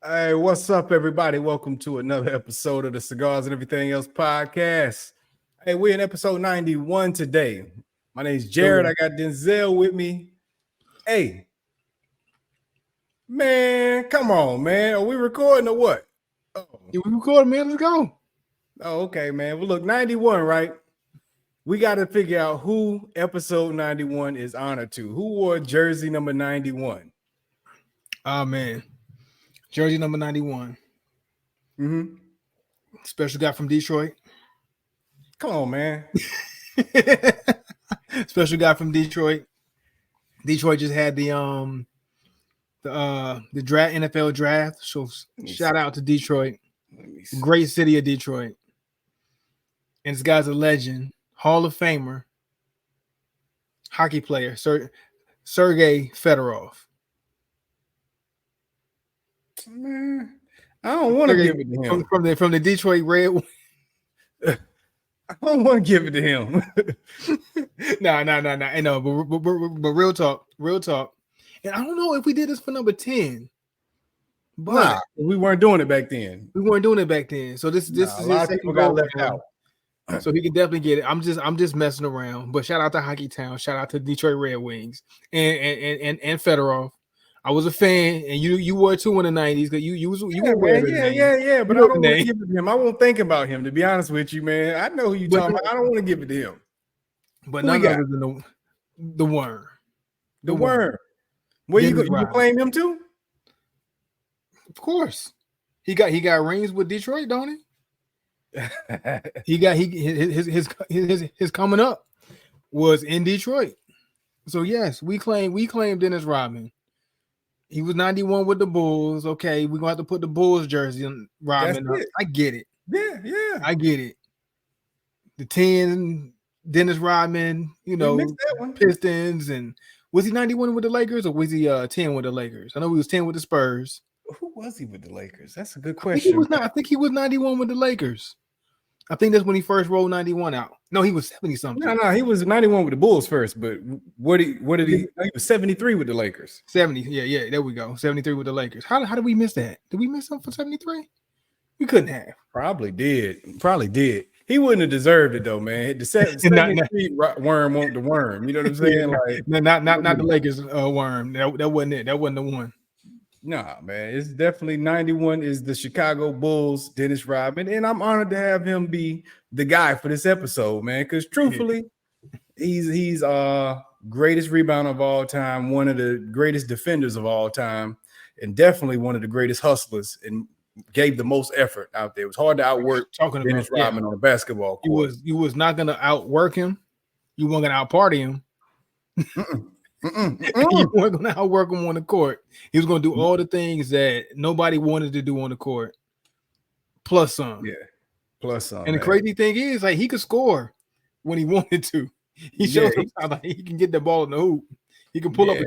Hey, what's up, everybody? Welcome to another episode of the Cigars and Everything Else podcast. Hey, we're in episode 91 today. My name's Jared. I got Denzel with me. Hey, man, come on, man. Are we recording or what? Yeah, we recording, man. Let's go. Oh, okay, man. Well, look, 91, right? We got to figure out who episode 91 is honored to. Who wore jersey number 91? Oh, man. Jersey number 91. Mm-hmm. Special guy from Detroit. Come on, man. Special guy from Detroit. Detroit just had the draft, NFL draft. So shout out to Detroit. Great city of Detroit. And this guy's a legend, Hall of Famer, hockey player, Sergei Fedorov. Man, I don't want to give it to him. From the Detroit Red. I don't want to give it to him. No. I know, but real talk. And I don't know if we did this for number 10. But we weren't doing it back then. So this is a lot of people got left out. So he can definitely get it. I'm just messing around. But shout out to Hockey Town. Shout out to Detroit Red Wings and Fedorov. I was a fan, and you were too in the 90s. You were wearing it. Yeah. But I don't want to give it to him. I won't think about him, to be honest with you, man. I know who you're talking about. I don't want to give it to him. But none other than the worm. The worm. Where you claim him to? Of course. He got rings with Detroit, don't he? His coming up was in Detroit. So yes, we claim Dennis Rodman. He was 91 with the Bulls. Okay, we're gonna have to put the Bulls jersey on Rodman. I get it. Yeah. I get it. The 10, Dennis Rodman, Pistons, and was he 91 with the Lakers or was he 10 with the Lakers? I know he was 10 with the Spurs. Who was he with the Lakers? That's a good question. I think he was 91 with the Lakers. I think that's when he first rolled 91 out. No, he was 70 something. No, he was 91 with the Bulls first, but what did he? He was 73 with the Lakers. 70, yeah, there we go. 73 with the Lakers. How did we miss that? Did we miss something for 73? We couldn't have. Probably did. He wouldn't have deserved it though, man. The 73 worm won't the worm. You know what I'm saying? Like not the Lakers worm. That wasn't it. That wasn't the one. Nah, man, it's definitely 91 is the Chicago Bulls, Dennis Rodman, and I'm honored to have him be the guy for this episode, man, because truthfully, he's greatest rebounder of all time, one of the greatest defenders of all time, and definitely one of the greatest hustlers, and gave the most effort out there. It was hard to outwork Dennis Rodman on a basketball court. You was not going to outwork him. You weren't going to outparty him. You weren't going to outwork him on the court. He was going to do all the things that nobody wanted to do on the court, plus some. Yeah, plus some. And the crazy thing is, like, he could score when he wanted to. He shows sometimes like he can get the ball in the hoop. He can pull up a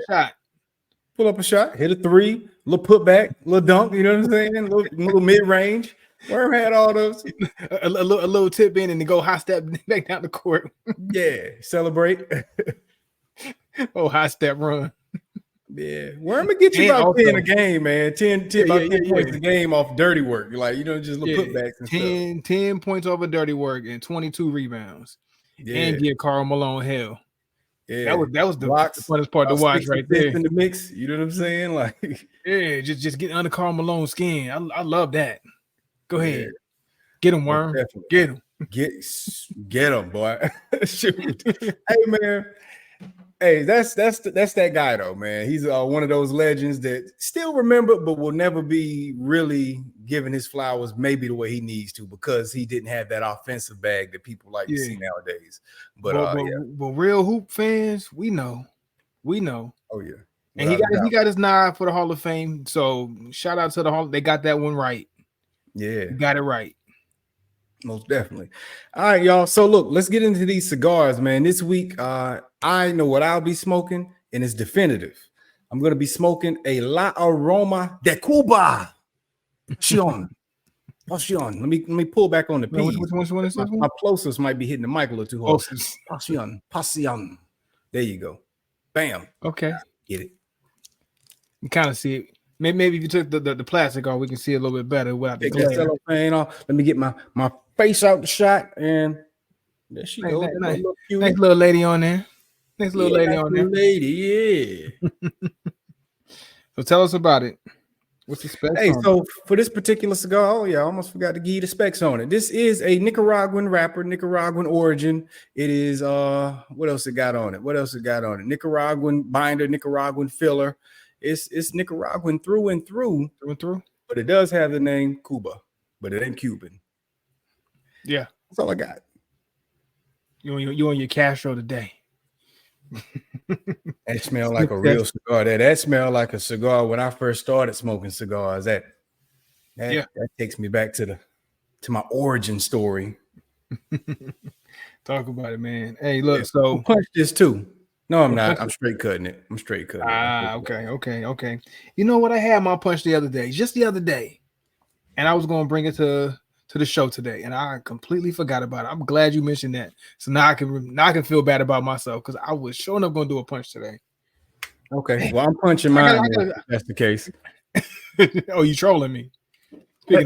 shot, hit a three, little putback, little dunk. You know what I'm saying? A little mid range. Worm had all those. A little tip in and then go high step back down the court. Yeah, celebrate. Oh, high step run. Yeah. Worm will get you about 10 a game, man. 10 points a game off dirty work. Like, just little putbacks and stuff. 10 points off of dirty work and 22 rebounds. Yeah. And get Karl Malone hell. Yeah. That was the funnest part to watch right there. In the mix. You know what I'm saying? Like, yeah, just get under Karl Malone's skin. I love that. Go ahead. Get him, Worm. Get him. Get him, boy. Shoot. Hey, man. Hey, that's that guy though, man. He's one of those legends that still remembered, but will never be really given his flowers maybe the way he needs to because he didn't have that offensive bag that people like to see nowadays. But real hoop fans, we know. Oh yeah, and he got his nod for the Hall of Fame. So shout out to the Hall. They got that one right. Yeah, you got it right. Most definitely. All right, y'all. So look, let's get into these cigars, man. This week, I know what I'll be smoking, and it's definitive. I'm going to be smoking a La Aroma de Cuba. Pasion. Let me pull back on the P. Which one is this one? My plosives might be hitting the mic a little too hard. Pasion. There you go. Bam. Okay. Get it. You kind of see it. Maybe if you took the plastic off, we can see a little bit better without the Take that glare. cellophane off. Let me get my face out the shot, and there she goes. Nice little lady on there. Nice little lady on there. Lady, yeah. So tell us about it. What's the specs? Hey, so for this particular cigar, I almost forgot to give you the specs on it. This is a Nicaraguan wrapper, Nicaraguan origin. It is what else it got on it? Nicaraguan binder, Nicaraguan filler. It's Nicaraguan through and through, but it does have the name Cuba, but it ain't Cuban. Yeah, that's all I got. You on your Castro today. That smell like a real cigar. That smell like a cigar when I first started smoking cigars. That takes me back to my origin story. Talk about it, man. Hey, look, so I'll punch this too. No, I'm not. I'm straight cutting it. Okay. You know what? I had my punch just the other day, and I was going to bring it to the show today, and I completely forgot about it. I'm glad you mentioned that. So now I can feel bad about myself because I was sure enough going to do a punch today. Okay, well I'm punching mine. If that's the case. Oh, you trolling me? Yeah,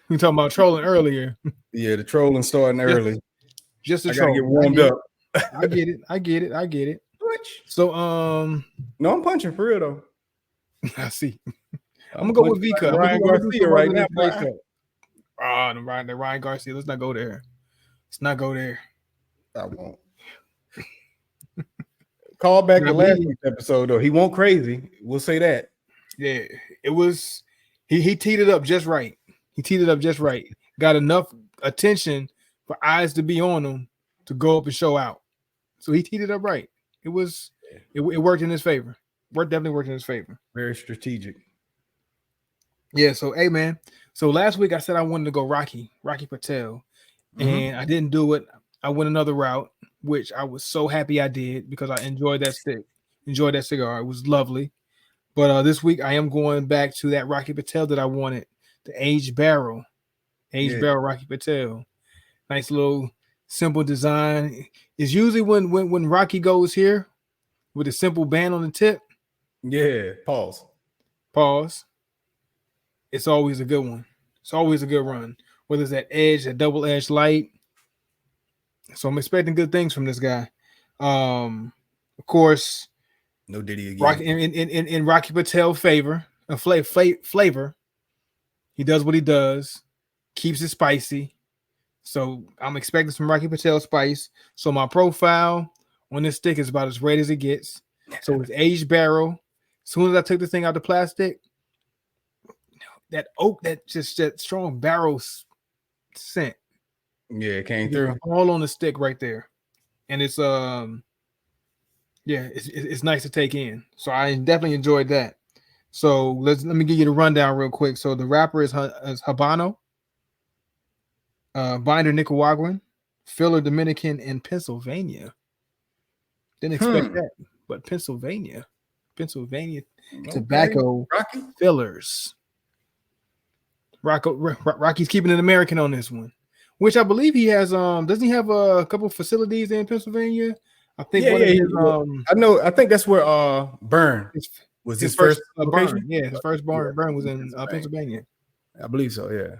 we talking about trolling earlier. Yeah, the trolling starting early. Just to troll. Get warmed up. I get it. So no, I'm punching for real though. I see. I'm gonna go with V cut. Ryan Garcia right now. The Ryan Garcia. Let's not go there. I won't. Call back the last week's episode though. He went crazy. We'll say that. Yeah, it was. He teed it up just right. Got enough attention for eyes to be on him to go up and show out. So he teed it up right. It worked in his favor. Definitely worked in his favor. Very strategic. Yeah. So hey man. So last week I said I wanted to go Rocky Patel, and I didn't do it. I went another route, which I was so happy I did because I enjoyed that cigar. It was lovely. But this week I am going back to that Rocky Patel that I wanted, the aged barrel Rocky Patel. Nice little simple design. It's usually when Rocky goes here with a simple band on the tip. Yeah, pause. It's always a good one. It's always a good run. Whether it's that double-edged light. So I'm expecting good things from this guy. Of course, no Diddy again. Rocky, in Rocky Patel flavor, he does what he does, keeps it spicy. So I'm expecting some Rocky Patel spice. So my profile on this stick is about as red as it gets. So it's aged barrel. As soon as I took the thing out the plastic, that oak, that strong barrel scent. Yeah, it came through all on the stick right there, and it's it's nice to take in. So I definitely enjoyed that. So let me give you the rundown real quick. So the wrapper is Habano, binder Nicaraguan, filler Dominican, and Pennsylvania. Didn't expect that, but Pennsylvania tobacco fillers. Rocky's keeping it American on this one. Which I believe he has. Doesn't he have a couple facilities in Pennsylvania? I think. I know. I think that's where Burn was his first burn. Yeah, his first burn was in Pennsylvania. I believe so. Yeah.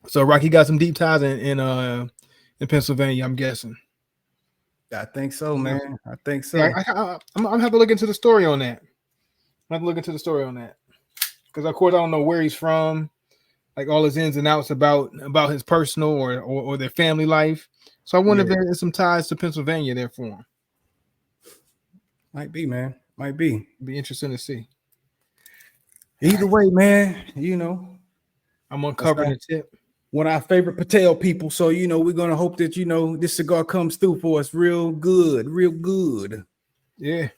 So Rocky got some deep ties in Pennsylvania. I'm guessing. I think so, man. I think so. Yeah, I'm gonna have to look into the story on that. Because of course I don't know where he's from. Like all his ins and outs about his personal or their family life. So I wonder if there's some ties to Pennsylvania there for him. Might be, man. Might be. It'd be interesting to see. Either way, man, I'm uncovering the tip. One of our favorite Patel people. So, we're going to hope that, this cigar comes through for us real good. Yeah.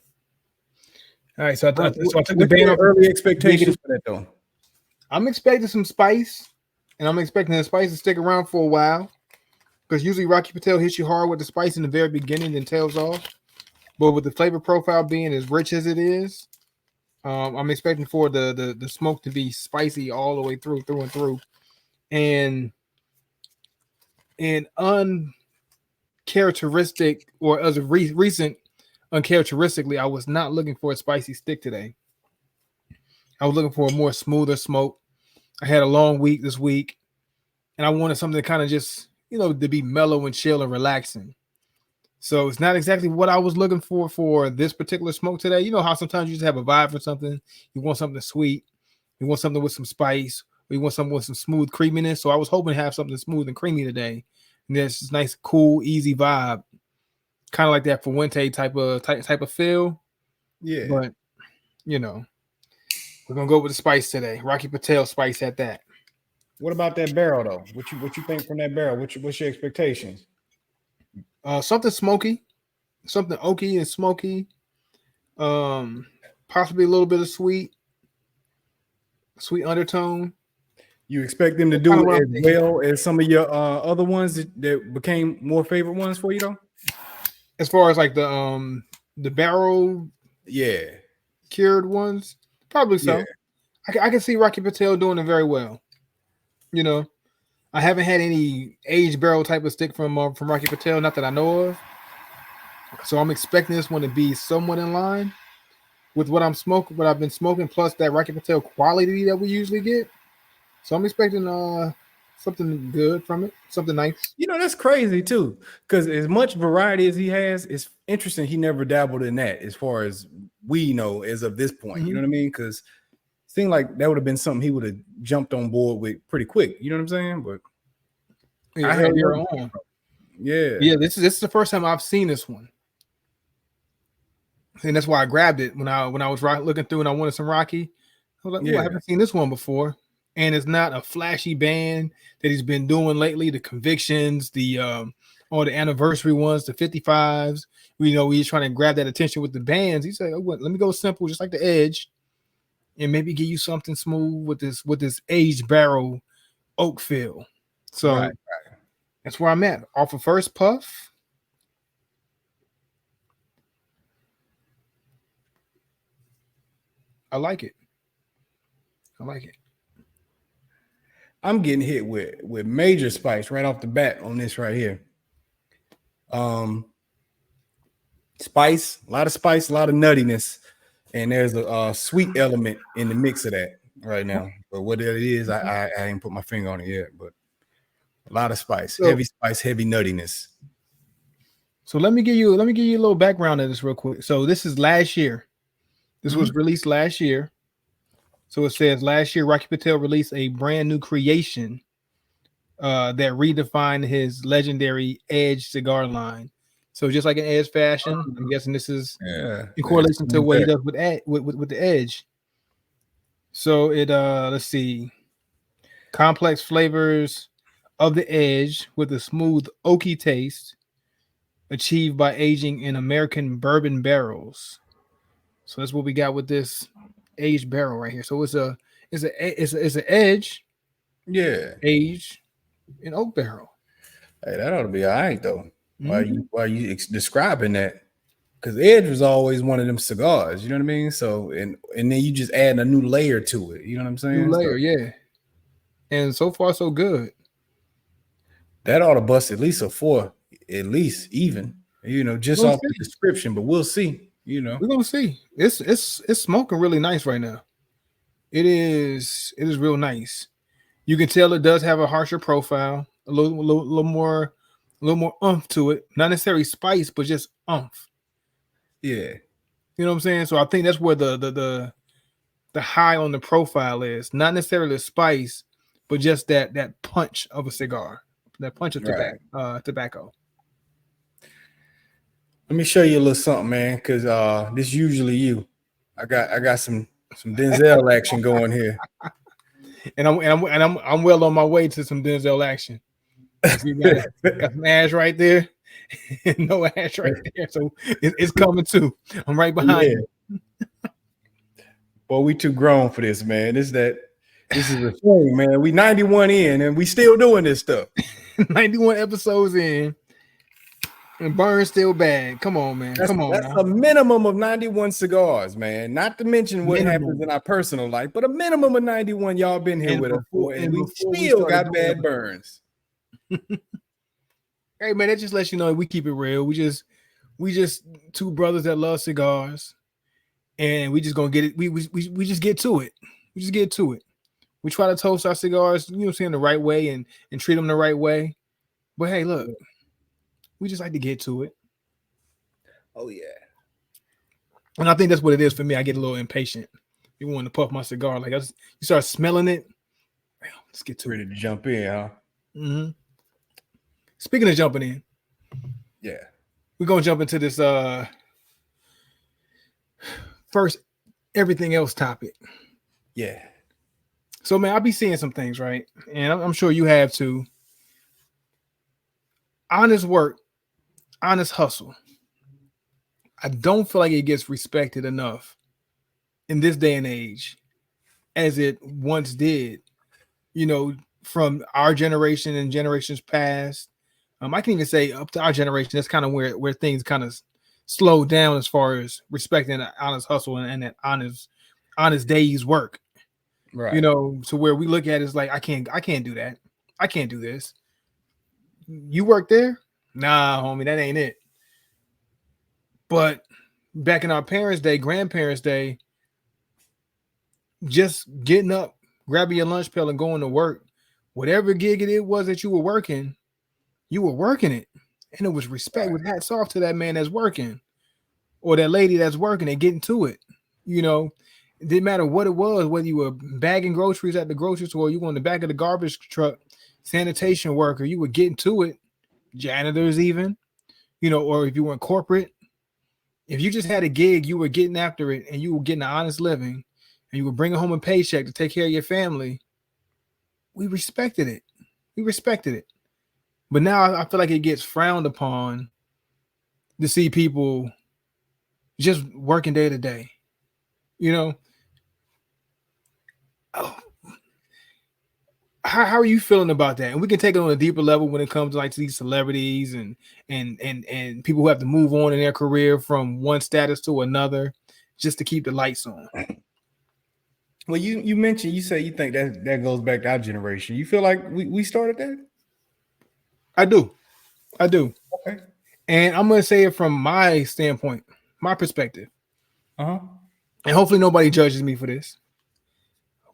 All right. So I took the band off. Early expectations for that, though. I'm expecting some spice, and I'm expecting the spice to stick around for a while, because usually Rocky Patel hits you hard with the spice in the very beginning, then tails off. But with the flavor profile being as rich as it is, I'm expecting for the smoke to be spicy all the way through and through, and uncharacteristic, or as a recent uncharacteristically, I was not looking for a spicy stick today. I was looking for a more smoother smoke. I had a long week this week, and I wanted something to kind of just, to be mellow and chill and relaxing. So it's not exactly what I was looking for this particular smoke today. You know how sometimes you just have a vibe for something. You want something sweet. You want something with some spice. Or you want something with some smooth creaminess. So I was hoping to have something smooth and creamy today. And there's this nice, cool, easy vibe. Kind of like that Fuente type of feel. Yeah. But, we're going to go with the spice today. Rocky Patel spice at that. What about that barrel, though? What you think from that barrel? What's your expectations? Something smoky, something oaky and smoky. Possibly a little bit of sweet undertone. You expect them to do it as well as some of your other ones that became more favorite ones for you, though? As far as like the barrel, cured ones, probably so. Yeah. I can see Rocky Patel doing it very well. I haven't had any aged barrel type of stick from Rocky Patel, not that I know of. So I'm expecting this one to be somewhat in line with what I've been smoking, plus that Rocky Patel quality that we usually get. So I'm expecting something good from it, something nice. That's crazy too, because as much variety as he has, it's interesting he never dabbled in that as far as we know as of this point. You know what I mean? Because it seemed like that would have been something he would have jumped on board with pretty quick. You know what I'm saying? But I had your own. Yeah. This is the first time I've seen this one, and that's why I grabbed it when I was looking through and I wanted some Rocky. I was like, I haven't seen this one before, and it's not a flashy band that he's been doing lately. The Convictions, all the anniversary ones, the 55s. He's trying to grab that attention with the bands. He said, let me go simple, just like the Edge, and maybe give you something smooth with this aged barrel oak feel. So that's where I'm at. Off of first puff, I like it. I'm getting hit with major spice right off the bat on this right here. Spice, a lot of spice, a lot of nuttiness, and there's a sweet element in the mix of that right now. But what it is, I ain't put my finger on it yet. But a lot of spice, heavy spice, heavy nuttiness. So let me give you a little background of this real quick. So this is last year. This was released last year. So it says last year Rocky Patel released a brand new creation that redefined his legendary Edge cigar line. So just like an Edge fashion, I'm guessing this is in correlation to what he does with the Edge. So it let's see, complex flavors of the Edge with a smooth oaky taste, achieved by aging in American bourbon barrels. So that's what we got with this aged barrel right here. So it's an Edge, aged in oak barrel. Hey, that ought to be all right though. Why you describing that? Because Edge was always one of them cigars. You know what I mean? So and then you just add a new layer to it. You know what I'm saying? New layer, And so far so good. That ought to bust at least a 4, at least even. Just off the description, but we'll see. We're gonna see. It's smoking really nice right now. It is real nice. You can tell it does have a harsher profile, a little more oomph to it. Not necessarily spice, but just oomph. Yeah. You know what I'm saying? So I think that's where the high on the profile is. Not necessarily the spice, but just that punch of a cigar, that punch of tobacco. Let me show you a little something, man, because this is usually you. I got some Denzel action going here, and I'm well on my way to some Denzel action. You got some ash right there, no ash right there, so it's coming too. I'm right behind you. Boy, we too grown for this, man. This is a thing, man. We 91 in, and we still doing this stuff. 91 episodes in. And Burns still bad. Come on, man. That's a minimum of 91 cigars, man. Not to mention what happens in our personal life, but a minimum of 91. Y'all been here with us, and we still got bad burns. Hey, man, that just lets you know we keep it real. We just two brothers that love cigars, and we just gonna get it. We just get to it. We just get to it. We try to toast our cigars, you know, saying the right way and treat them the right way. But hey, look, we just like to get to it. Oh yeah. And I think that's what it is for me. I get a little impatient. You want to puff my cigar, like you start smelling it. Let's get to Ready it. to jump in, huh? Mm-hmm. Speaking of jumping in, Yeah. we're gonna jump into this first everything else topic. Yeah. So man, I'll be seeing some things, right? And I'm sure you have too. Honest work, honest hustle. I don't feel like it gets respected enough in this day and age as it once did. You know, from our generation and generations past. I can even say up to our generation, that's kind of where things kind of slow down as far as respecting the honest hustle and that honest day's work. Right. You know, to where we look at it as like, I can't do that. I can't do this. You work there? Nah, homie, that ain't it. But back in our parents' day, grandparents' day, just getting up, grabbing your lunch pail and going to work, whatever gig it was that you were working it. And it was respect, Right. with hats off to that man that's working or that lady that's working and getting to it. You know, it didn't matter what it was, whether you were bagging groceries at the grocery store, you were in the back of the garbage truck, sanitation worker, you were getting to it, janitors even, you know, or if you were in corporate, if you just had a gig, you were getting after it and you were getting an honest living and you were bringing home a paycheck to take care of your family. We respected it. We respected it. But now I feel like it gets frowned upon to see people just working day to day. You know, how are you feeling about that? And we can take it on a deeper level when it comes to like these celebrities and people who have to move on in their career from one status to another just to keep the lights on. Well, you mentioned, you say you think that goes back to our generation. You feel like we started that? I do. Okay. And I'm going to say it from my standpoint, my perspective. Uh-huh. And hopefully nobody judges me for this.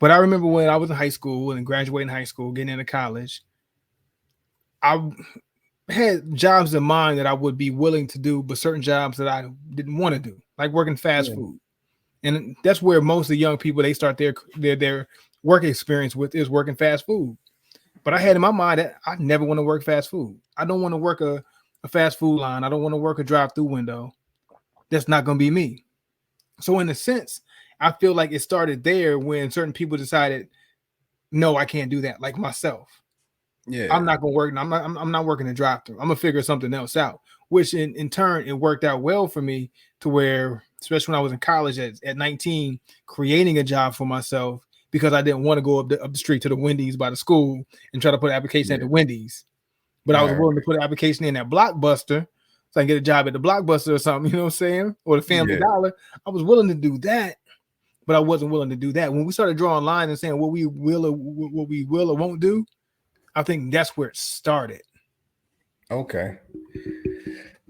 But I remember when I was in high school and graduating high school, getting into college, I had jobs in mind that I would be willing to do, but certain jobs that I didn't want to do, like working fast food. And that's where most of the young people, they start their work experience with, is working fast food. But I had in my mind that I never want to work fast food. I don't want to work a fast food line. I don't want to work a drive-through window. That's not going to be me. So in a sense, I feel like it started there when certain people decided, no, I can't do that. Like myself. Yeah. I'm not going to work. I'm not working a drive-through. I'm going to figure something else out, which in turn, it worked out well for me to where, especially when I was in college at 19, creating a job for myself because I didn't want to go up the street to the Wendy's by the school and try to put an application at the Wendy's. But I was willing to put an application in at Blockbuster so I can get a job at the Blockbuster or something, you know what I'm saying? Or the Family Dollar. I was willing to do that, but I wasn't willing to do that. When we started drawing lines and saying what we will or won't do, I think that's where it started. Okay.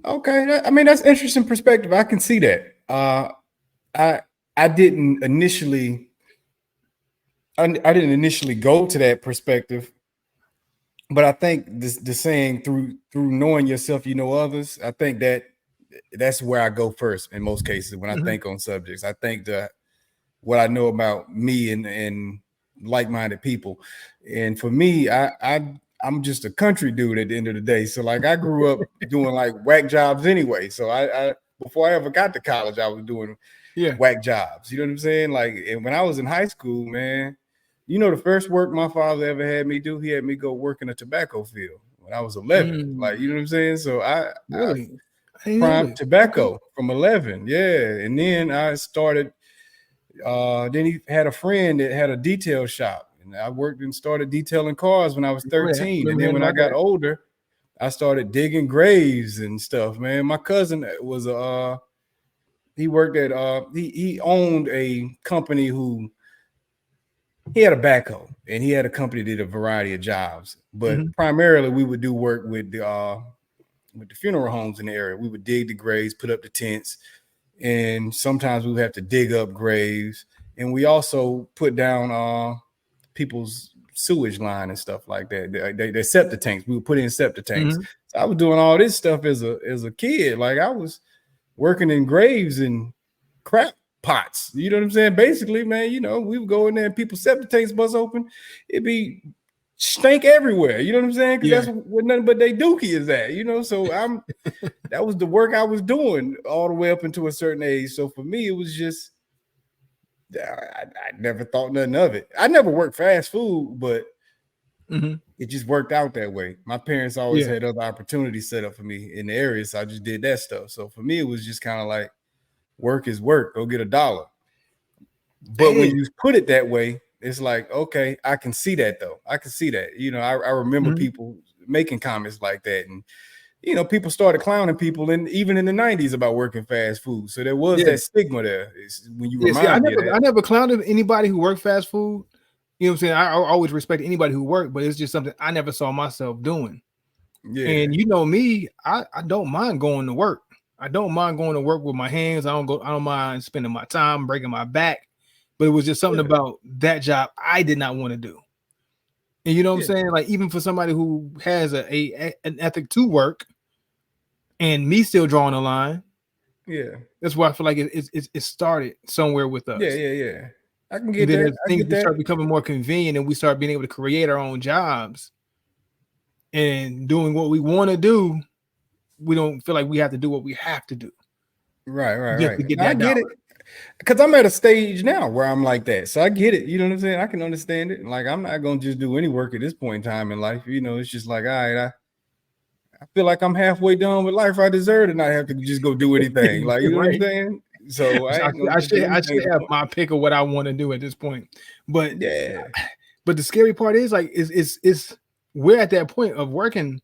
I mean, that's interesting perspective. I can see that. I didn't initially go to that perspective, but I think the saying through knowing yourself, you know others. I think that's where I go first in most cases when I think on subjects. I think what I know about me and like-minded people, and for me, I'm just a country dude at the end of the day. So like I grew up doing like whack jobs anyway. So I before I ever got to college, I was doing whack jobs. You know what I'm saying? Like, and when I was in high school, man, you know, the first work my father ever had me do, he had me go work in a tobacco field when I was 11. Like, you know what I'm saying? So I prime tobacco from 11. Yeah. And then I started, then he had a friend that had a detail shop. And I worked and started detailing cars when I was 13. And then when I got older, I started digging graves and stuff, man. My cousin was he worked at he owned a company who he had a backhoe and he had a company that did a variety of jobs, but primarily we would do work with the funeral homes in the area. We would dig the graves, put up the tents, and sometimes we would have to dig up graves, and we also put down people's sewage line and stuff like that. They septic tanks. We would put in septic tanks. Mhm. So I was doing all this stuff as a kid. Like I was working in graves and crap pots. You know what I'm saying? Basically, man, we would go in there and people's septic tanks bust open. It'd be stank everywhere. You know what I'm saying? Because that's where nothing but they dookie is at. So that was the work I was doing all the way up into a certain age. So for me, it was just I never thought nothing of it. I never worked fast food, but it just worked out that way. My parents always had other opportunities set up for me in the area, so I just did that stuff. So for me, it was just kind of like work is work. Go get $1. But when you put it that way, it's like, okay, I can see that though. I can see that. I remember people making comments like that, and people started clowning people, and even in the 90s about working fast food. So there was that stigma there. When you remind me of that. I never clowned anybody who worked fast food. You know what I'm saying? I always respect anybody who worked, but it's just something I never saw myself doing. Yeah. And you know me, I don't mind going to work. I don't mind going to work with my hands. I don't mind spending my time breaking my back. But it was just something about that job I did not want to do. And you know what I'm saying? Like even for somebody who has an ethic to work, and me still drawing a line. Yeah, that's why I feel like it started somewhere with us. Yeah. I can get that. Things start becoming more convenient, and we start being able to create our own jobs and doing what we want to do. We don't feel like we have to do what we have to do. Right. To get that I get it. Because I'm at a stage now where I'm like that. So I get it. You know what I'm saying? I can understand it. Like, I'm not going to just do any work at this point in time in life. It's just like, all right, I feel like I'm halfway done with life. I deserve to not have to just go do anything. Like, you know what I'm saying? So I should have my pick of what I want to do at this point. But but the scary part is like, is we're at that point of working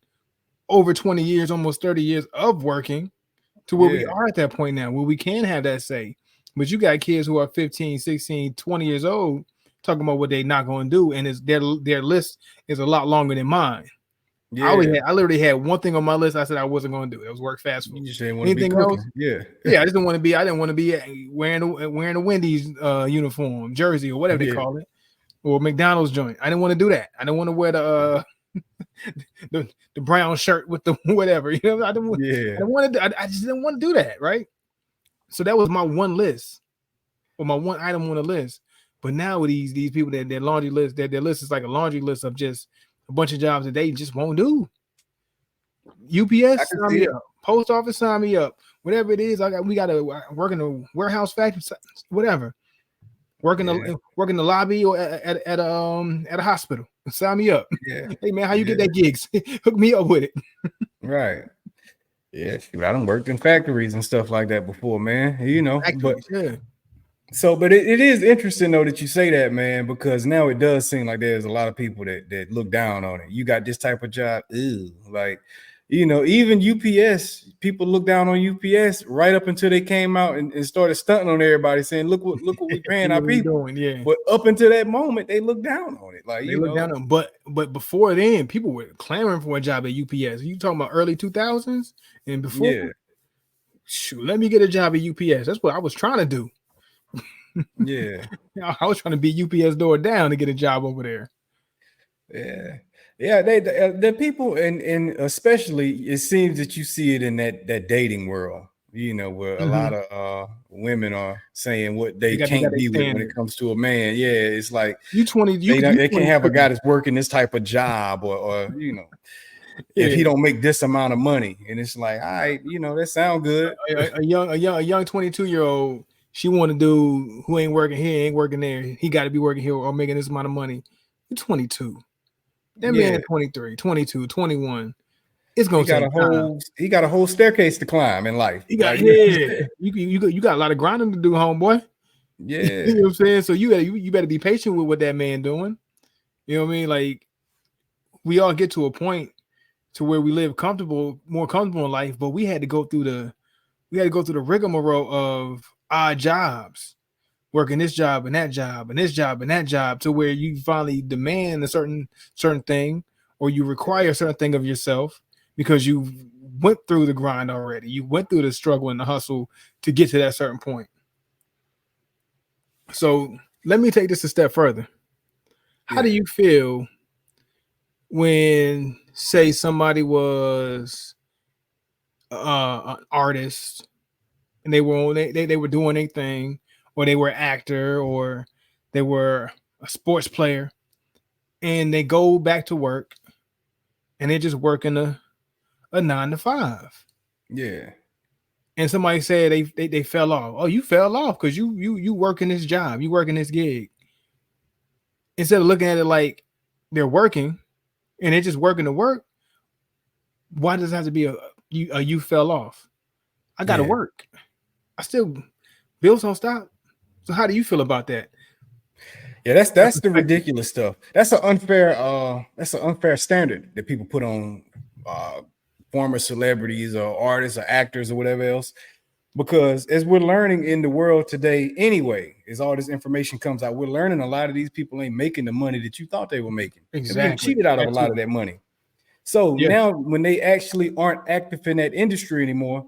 over 20 years, almost 30 years of working to where we are at that point now, where we can have that say. But you got kids who are 15, 16, 20 years old talking about what they're not going to do. And their list is a lot longer than mine. Yeah. I literally had one thing on my list I said I wasn't going to do. It was work fast food. You just didn't want to be cooking. Else? Yeah. I just didn't want to be. I didn't want to be wearing a Wendy's uniform, jersey, or whatever they call it, or McDonald's joint. I didn't want to do that. I didn't want to wear the the brown shirt with the whatever. I just didn't want to do that. Right. So that was my one list, or my one item on the list. But now with these people that their laundry list, their list is like a laundry list of just a bunch of jobs that they just won't do. UPS, sign me up. Post office, sign me up. Whatever it is, we got to work in a warehouse, factory, whatever. Work in the lobby or at a hospital. Sign me up. Yeah. Hey man, how you get that gigs? Hook me up with it. Right. Yeah, I done worked in factories and stuff like that before, man. But it is interesting though that you say that, man, because now it does seem like there's a lot of people that look down on it. You got this type of job, like even UPS, people look down on UPS right up until they came out and started stunting on everybody, saying, "Look what we paying our people." Doing, But up until that moment, they look down on it, like they look down on. But before then, people were clamoring for a job at UPS. You talking about early 2000s and before? Yeah. Shoot, let me get a job at UPS. That's what I was trying to do. Yeah, I was trying to beat UPS door down to get a job over there. Yeah, the people, and especially it seems that you see it in that dating world, where a lot of women are saying what they can't be with when it comes to a man. Yeah, it's like they can't have a guy that's working this type of job, or if he don't make this amount of money, and it's like, all right, that sound good. A young 22-year-old, she want to do who ain't working here, ain't working there. He got to be working here or making this amount of money. You're 22. That man at 23, 22, 21. It's gonna take time. He got a whole staircase to climb in life. You got a lot of grinding to do, homeboy. Yeah. You know what I'm saying? So you better be patient with what that man doing. You know what I mean? Like, we all get to a point to where we live more comfortable in life, but we had to go through the rigmarole of odd jobs, working this job and that job and this job and that job, to where you finally demand a certain thing, or you require a certain thing of yourself because you went through the grind already. You went through the struggle and the hustle to get to that certain point. So let me take this a step further. How do you feel when, say, somebody was an artist and they were doing a thing, or they were an actor, or they were a sports player, and they go back to work and they're just working a 9 to 5? Yeah. And somebody said they fell off. Oh, you fell off because you working this job, you working this gig. Instead of looking at it like they're working and they're just working to work, why does it have to be a you fell off? I gotta work. I still, bills don't stop. So how do you feel about that? Yeah, that's the ridiculous stuff. That's an unfair standard that people put on former celebrities or artists or actors or whatever else. Because as we're learning in the world today, anyway, as all this information comes out, we're learning a lot of these people ain't making the money that you thought they were making. Exactly. They're getting cheated out of a lot of that money. So now when they actually aren't active in that industry anymore,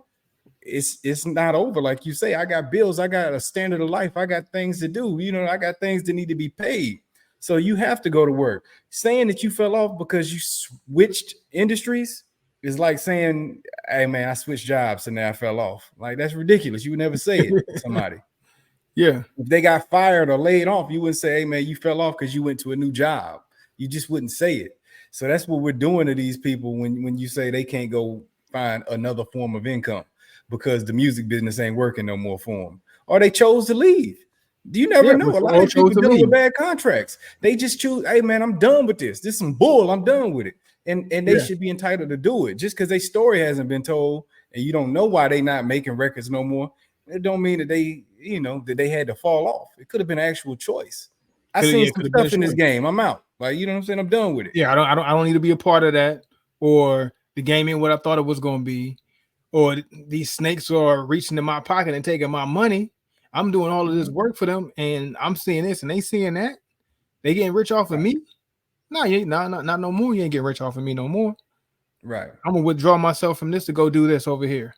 it's not over. Like you say, I got bills, I got a standard of life, I got things to do, I got things that need to be paid. So you have to go to work. Saying that you fell off because you switched industries is like saying, hey man, I switched jobs and now I fell off. Like, that's ridiculous. You would never say it to somebody. Yeah. If they got fired or laid off, you wouldn't say, hey man, you fell off because you went to a new job. You just wouldn't say it. So that's what we're doing to these people when you say they can't go find another form of income because the music business ain't working no more for them, or they chose to leave. You never know. A lot of people dealing with bad contracts. They just choose, hey man, I'm done with this. This is some bull. I'm done with it. And they should be entitled to do it. Just because their story hasn't been told and you don't know why they not making records no more, it don't mean that they, that they had to fall off. It could have been an actual choice. I seen some stuff in this game. I'm out. Like, you know what I'm saying? I'm done with it. Yeah, I don't need to be a part of that, or the game ain't what I thought it was going to be, or these snakes are reaching in my pocket and taking my money. I'm doing all of this work for them, and I'm seeing this, and they seeing that. They getting rich off of me. No, you ain't not no more. You ain't getting rich off of me no more. Right. I'm gonna withdraw myself from this to go do this over here,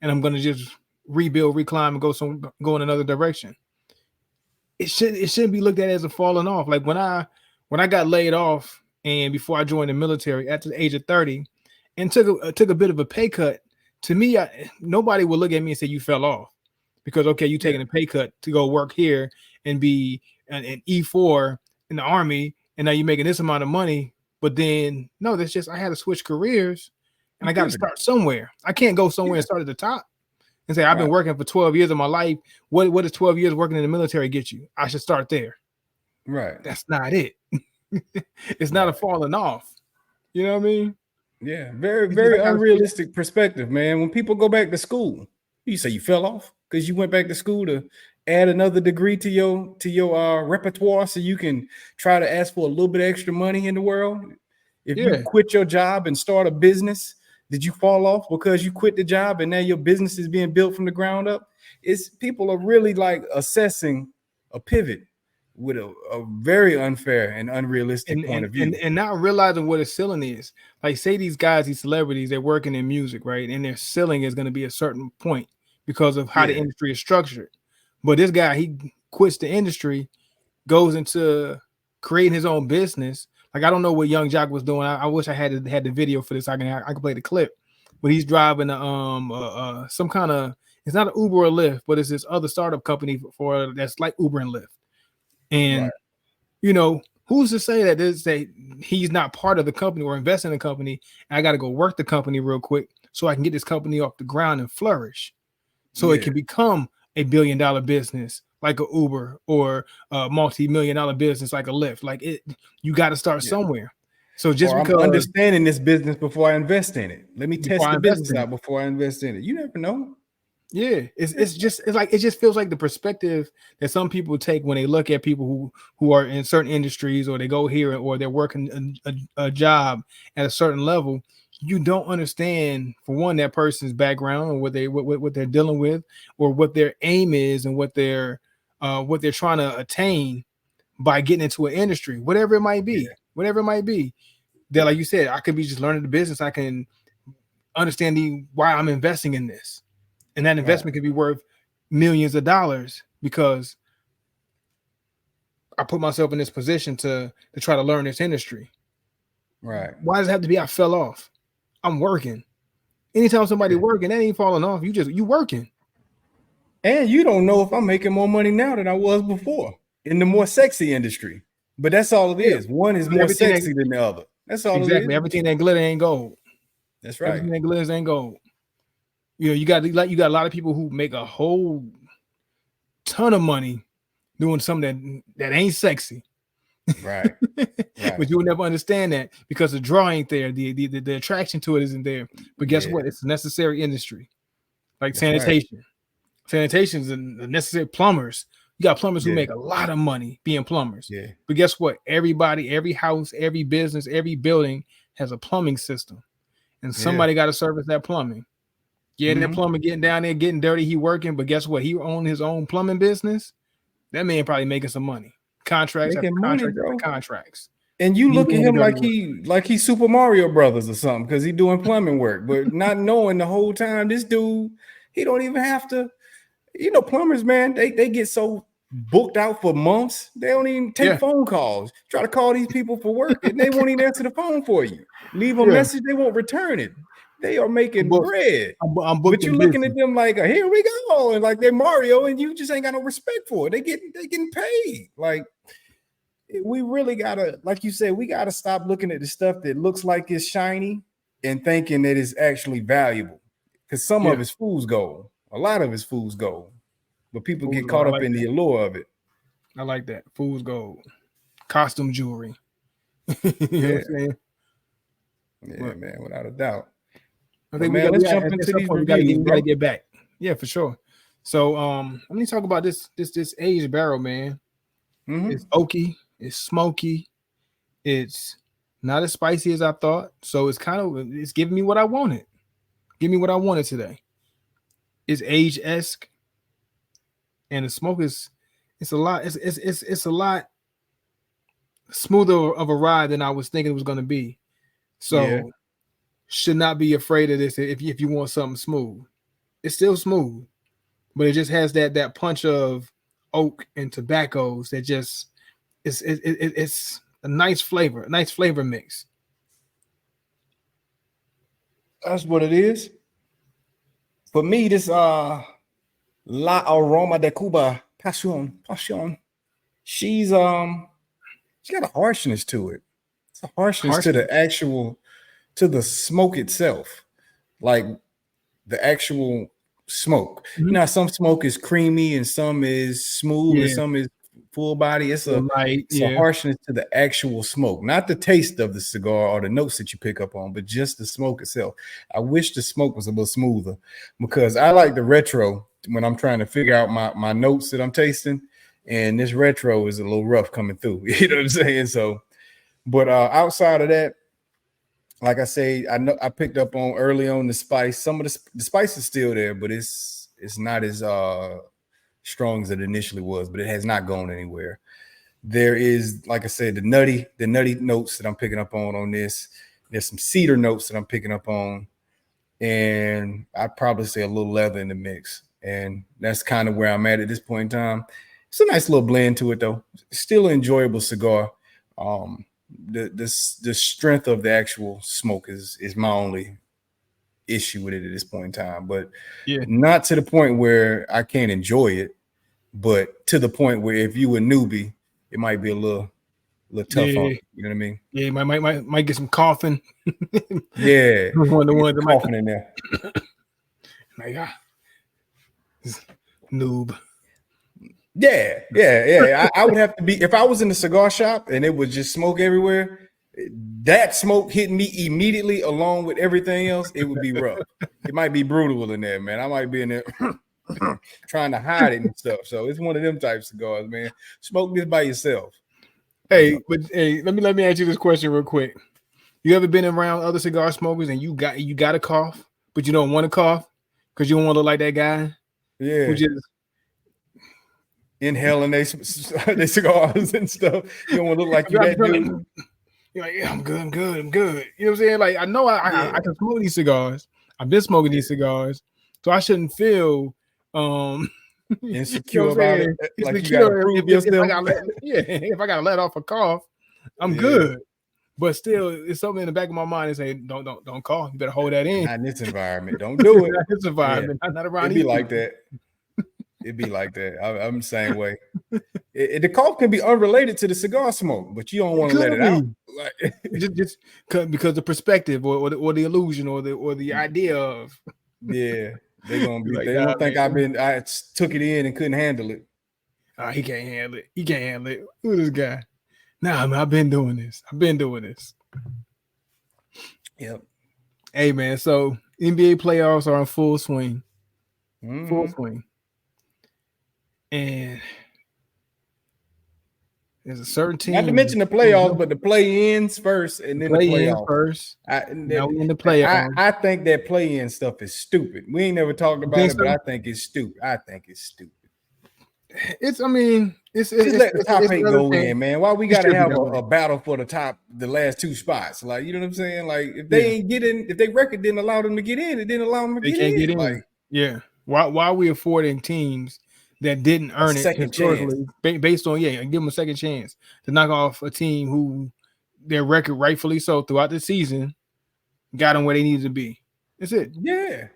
and I'm gonna just rebuild, reclimb, and go in another direction. It shouldn't be looked at as a falling off. Like when I got laid off, and before I joined the military at the age of 30, and took a bit of a pay cut. To me, nobody will look at me and say you fell off, because okay, you taking a pay cut to go work here and be an E4 in the Army, and now you're making this amount of money. But then no, that's just, I had to switch careers, and I got to start somewhere. I can't go somewhere and start at the top and say I've been working for 12 years of my life. What does 12 years working in the military get you? I should start there. Right. That's not it. It's not a falling off. You know what I mean? Yeah, very, very unrealistic perspective, man. When people go back to school, you say you fell off because you went back to school to add another degree to your repertoire so you can try to ask for a little bit extra money in the world. If you quit your job and start a business, did you fall off because you quit the job and now your business is being built from the ground up? People are really like assessing a pivot with a very unfair and unrealistic point of view, and not realizing what a ceiling is. Like, say these guys, these celebrities, they're working in music, right? And their ceiling is going to be a certain point because of how the industry is structured. But this guy, he quits the industry, goes into creating his own business. Like, I don't know what Young Jock was doing. I wish I had the video for this. I can play the clip. But he's driving some kind of, it's not an Uber or Lyft, but it's this other startup company for that's like Uber and Lyft. And who's to say that he's not part of the company or invest in the company, and I got to go work the company real quick so I can get this company off the ground and flourish, so it can become a $1 billion business like a Uber, or a multi-million-dollar business like a Lyft. Like, you got to start somewhere. So just because I'm understanding this business before I invest in it. Let me test the business out before I invest in it. You never know. Yeah, it just feels like the perspective that some people take when they look at people who are in certain industries, or they go here, or they're working a job at a certain level. You don't understand, for one, that person's background, or what they're dealing with, or what their aim is, and what they're trying to attain by getting into an industry, whatever it might be. That, like you said, I could be just learning the business. I can understanding why I'm investing in this. And that investment could be worth millions of dollars because I put myself in this position to try to learn this industry. Right. Why does it have to be I fell off? I'm working. Anytime somebody working, that ain't falling off. You working. And you don't know if I'm making more money now than I was before in the more sexy industry. But that's all it is. One is more sexy than the other. That's all it is. Everything that glitter ain't gold. That's right. Everything that glitters ain't gold. You know, you got a lot of people who make a whole ton of money doing something that ain't sexy. Right. But you'll never understand that because the draw ain't there. The attraction to it isn't there. But guess what? It's a necessary industry. Like sanitation. Sanitation is a necessary. Plumbers. You got plumbers who make a lot of money being plumbers. Yeah. But guess what? Everybody, every house, every business, every building has a plumbing system. And somebody got to service that plumbing. Yeah, that plumber getting down there, getting dirty, he working. But guess what? He owned his own plumbing business. That man probably making some money. Contracts after contracts after contracts. And you look at him like he's Super Mario Brothers or something because he's doing plumbing work, but not knowing the whole time this dude, he don't even have to. You know, plumbers, man, they get so booked out for months, they don't even take phone calls. Try to call these people for work, and they won't even answer the phone for you. Leave a message, they won't return it. They are making bread. But you're looking at them like, here we go, and like they're Mario, and you just ain't got no respect for it. They getting paid. Like, we really gotta, like you said, we gotta stop looking at the stuff that looks like it's shiny and thinking that it's actually valuable. Because some of it's fool's gold. A lot of it's fool's gold. But people get caught up in the allure of it. I like that. Fool's gold. Costume jewelry. You know what I'm saying? Yeah, man, without a doubt. I think let's jump into these reviews. We gotta get back. Yeah, for sure. So let me talk about this aged barrel, man. It's oaky, it's smoky, it's not as spicy as I thought. So it's giving me what I wanted. Give me what I wanted today. It's age-esque, and the smoke it's a lot smoother of a ride than I was thinking it was going to be. So should not be afraid of this if you want something smooth. It's still smooth, but it just has that punch of oak and tobaccos that just it's a nice flavor mix. That's what it is. For me, this La Aroma de Cuba Pasion. She's she got a harshness to it. It's a harshness to the smoke itself, like the actual smoke. You know, some smoke is creamy and some is smooth and some is full body. It's a harshness to the actual smoke, not the taste of the cigar or the notes that you pick up on, but just the smoke itself. I wish the smoke was a little smoother because I like the retro when I'm trying to figure out my notes that I'm tasting, and this retro is a little rough coming through. You know what I'm saying? So, but outside of that, like I say, I know I picked up on early on the spice. Some of the spice is still there, but it's not as strong as it initially was, but it has not gone anywhere. There is, like I said, the nutty notes that I'm picking up on this. There's some cedar notes that I'm picking up on, and I'd probably say a little leather in the mix. And that's kind of where I'm at this point in time. It's a nice little blend to it, though. Still an enjoyable cigar. The strength of the actual smoke is my only issue with it at this point in time, but not to the point where I can't enjoy it, but to the point where if you a newbie, it might be a little tough on you. You know what I mean? Yeah, might get some coughing. Yeah, one of the ones that coughing in there. Like noob. Yeah. I would have to be, if I was in the cigar shop and it was just smoke everywhere, that smoke hit me immediately along with everything else, it would be rough. It might be brutal in there, man. I might be in there trying to hide it and stuff. So it's one of them type cigars, man. Smoke this by yourself. Hey, but let me ask you this question real quick. You ever been around other cigar smokers and you got a cough, but you don't want to cough because you don't want to look like that guy? Yeah. Who just inhaling their cigars and stuff. You don't want to look like you that dude. You're like, yeah, I'm good. You know what I'm saying? Like, I know I can smoke these cigars. I've been smoking these cigars, so I shouldn't feel Insecure about it, like you gotta prove if yourself. if I gotta let off a cough, I'm good. But still, it's something in the back of my mind that say, don't cough. You better hold that in. Not in this environment. Don't do it. Not in this environment. Not around. It'd be like that. It'd be like that. I'm the same way. The cough can be unrelated to the cigar smoke, but you don't want to let it out. Like, just because the perspective or the illusion or the idea of. Yeah, they're gonna be. Like, they don't think I took it in and couldn't handle it. Oh, he can't handle it. He can't handle it. Who is this guy? Nah, man, I've been doing this. Yep. Hey, man. So NBA playoffs are in full swing. Full swing. And there's a certain team. Not to mention the playoffs, but the play-ins first, and then the playoffs first. Now we in the playoffs. I think that play-in stuff is stupid. We ain't never talked about it, but I think it's stupid. It's let the top 8 go in, man. Why we gotta have a battle for the last 2 spots? Like, you know what I'm saying? Like, if they ain't getting, if they record didn't allow them to get in, it didn't allow them to get in. Like, yeah. Why are we affording teams that didn't earn it historically based on give them a second chance to knock off a team who their record rightfully so throughout the season got them where they needed to be? That's it. Yeah.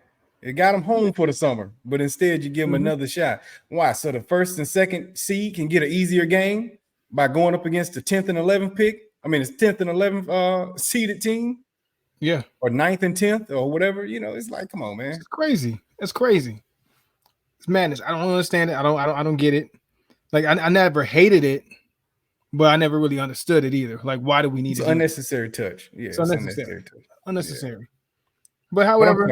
It got them home for the summer, but instead you give them another shot. Why? So the first and second seed can get an easier game by going up against the 10th and 11th pick. I mean, it's 10th and 11th seeded team. Yeah. Or 9th and 10th or whatever. You know, it's like, come on, man. It's crazy. It's madness. I don't understand it. I don't get it. Like, I never hated it, but I never really understood it either. Like, why do we need it? Unnecessary touch. Yeah, it's unnecessary touch. Unnecessary. Yeah. But however,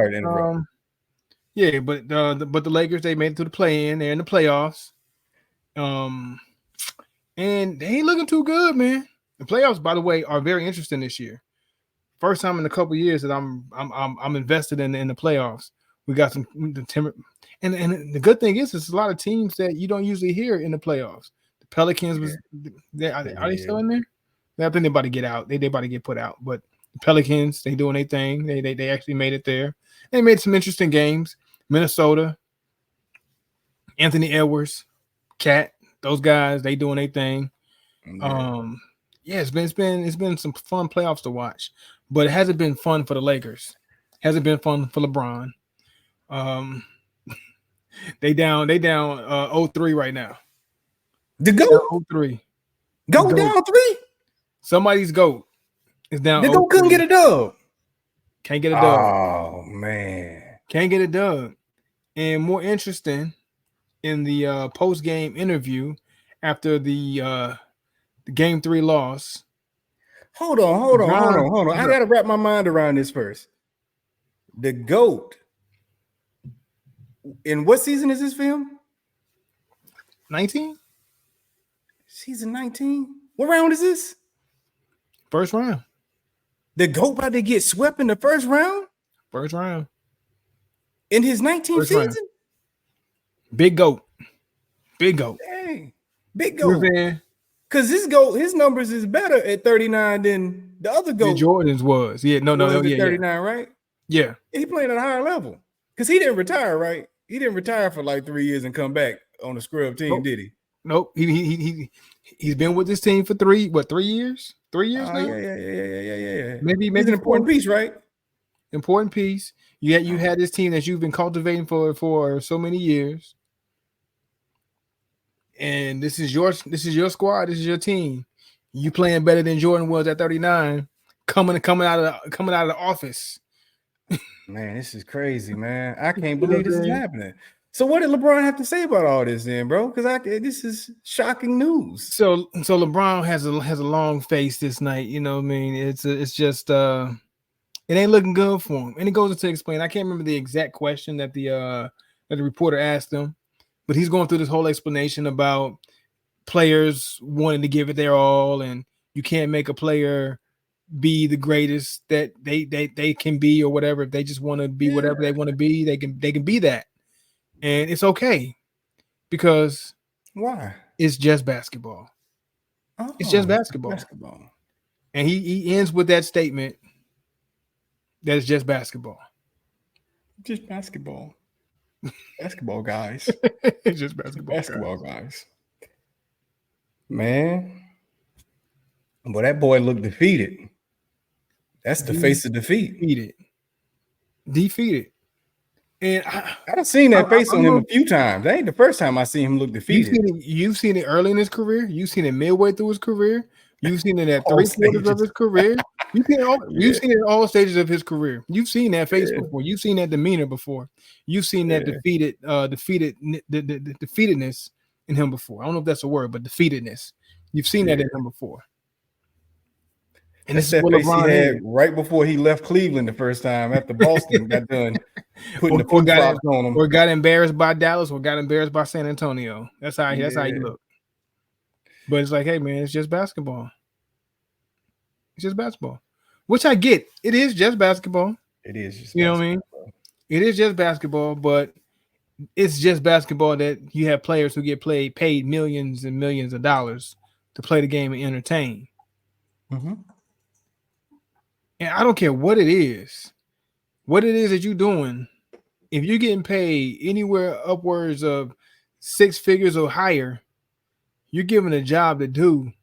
but the Lakers, they made it to the play-in. They're in the playoffs. And they ain't looking too good, man. The playoffs, by the way, are very interesting this year. First time in a couple of years that I'm invested in the playoffs. We got and the good thing is, there's a lot of teams that you don't usually hear in the playoffs. The Pelicans are they still in there? I think they're about to get out. They about to get put out. But the Pelicans, they doing their thing. They actually made it there. They made some interesting games. Minnesota, Anthony Edwards, Cat, those guys, they doing their thing. It's been some fun playoffs to watch, but it hasn't been fun for the Lakers. Hasn't been fun for LeBron. They down 0-3 right now. The GOAT 0-3. Go down 3. Somebody's GOAT is down. The GOAT couldn't get a dub. Can't get a dub. Oh man. Can't get a dub. And more interesting, in the post-game interview after the Game 3 loss. Hold on. I gotta wrap my mind around this first. The GOAT. In what season is this film? 19? Season 19? What round is this? First round. The GOAT about to get swept in the first round? First round. In his 19th season? Round. Big GOAT. Dang. Big GOAT. Because his numbers is better at 39 than the other GOAT. Jordan's was. Yeah, no. 39, right? Yeah. He playing at a higher level. Because he didn't retire, right? He didn't retire for like 3 years and come back on the scrub team, did he? Nope. He's been with this team for 3 years? 3 years now? Yeah. Maybe he's an important piece, right? Important piece. You had this team that you've been cultivating for so many years. And this is your squad, this is your team. You playing better than Jordan was at 39, coming out of the office. Man, this is crazy, man. I can't believe this is happening. So what did LeBron have to say about all this then, bro? Because this is shocking news. So LeBron has a long face this night. You know what I mean? It's just it ain't looking good for him. And he goes into explain. I can't remember the exact question that the reporter asked him, but he's going through this whole explanation about players wanting to give it their all, and you can't make a player be the greatest that they can be or whatever. If they just want to be whatever they want to be, they can be that. And it's okay because why? It's just basketball. It's just basketball. And he ends with that statement that it's just basketball. Just basketball. Basketball guys. It's just basketball. Basketball guys. Man. Well, that boy looked defeated. That's the face of defeat. Defeated. And I've seen that face on him a few times. That ain't the first time I seen him look defeated. You've seen it early in his career. You've seen it midway through his career. You've seen it at 3/4 of his career. You've seen it at all stages of his career. You've seen that face before. You've seen that demeanor before. You've seen that defeatedness in him before. I don't know if that's a word, but defeatedness. You've seen that in him before. And that's that face he had right before he left Cleveland the first time after Boston got done putting the flip-flops on him. Or got embarrassed by Dallas or got embarrassed by San Antonio. That's how you look. But it's like, hey, man, it's just basketball. It's just basketball. Which I get. It is just basketball. It is just basketball. Know what I mean? It is just basketball, but it's just basketball that you have players who get paid millions and millions of dollars to play the game and entertain. Mm-hmm. And I don't care what it is that you're doing. If you're getting paid anywhere upwards of 6 figures or higher, you're given a job to do.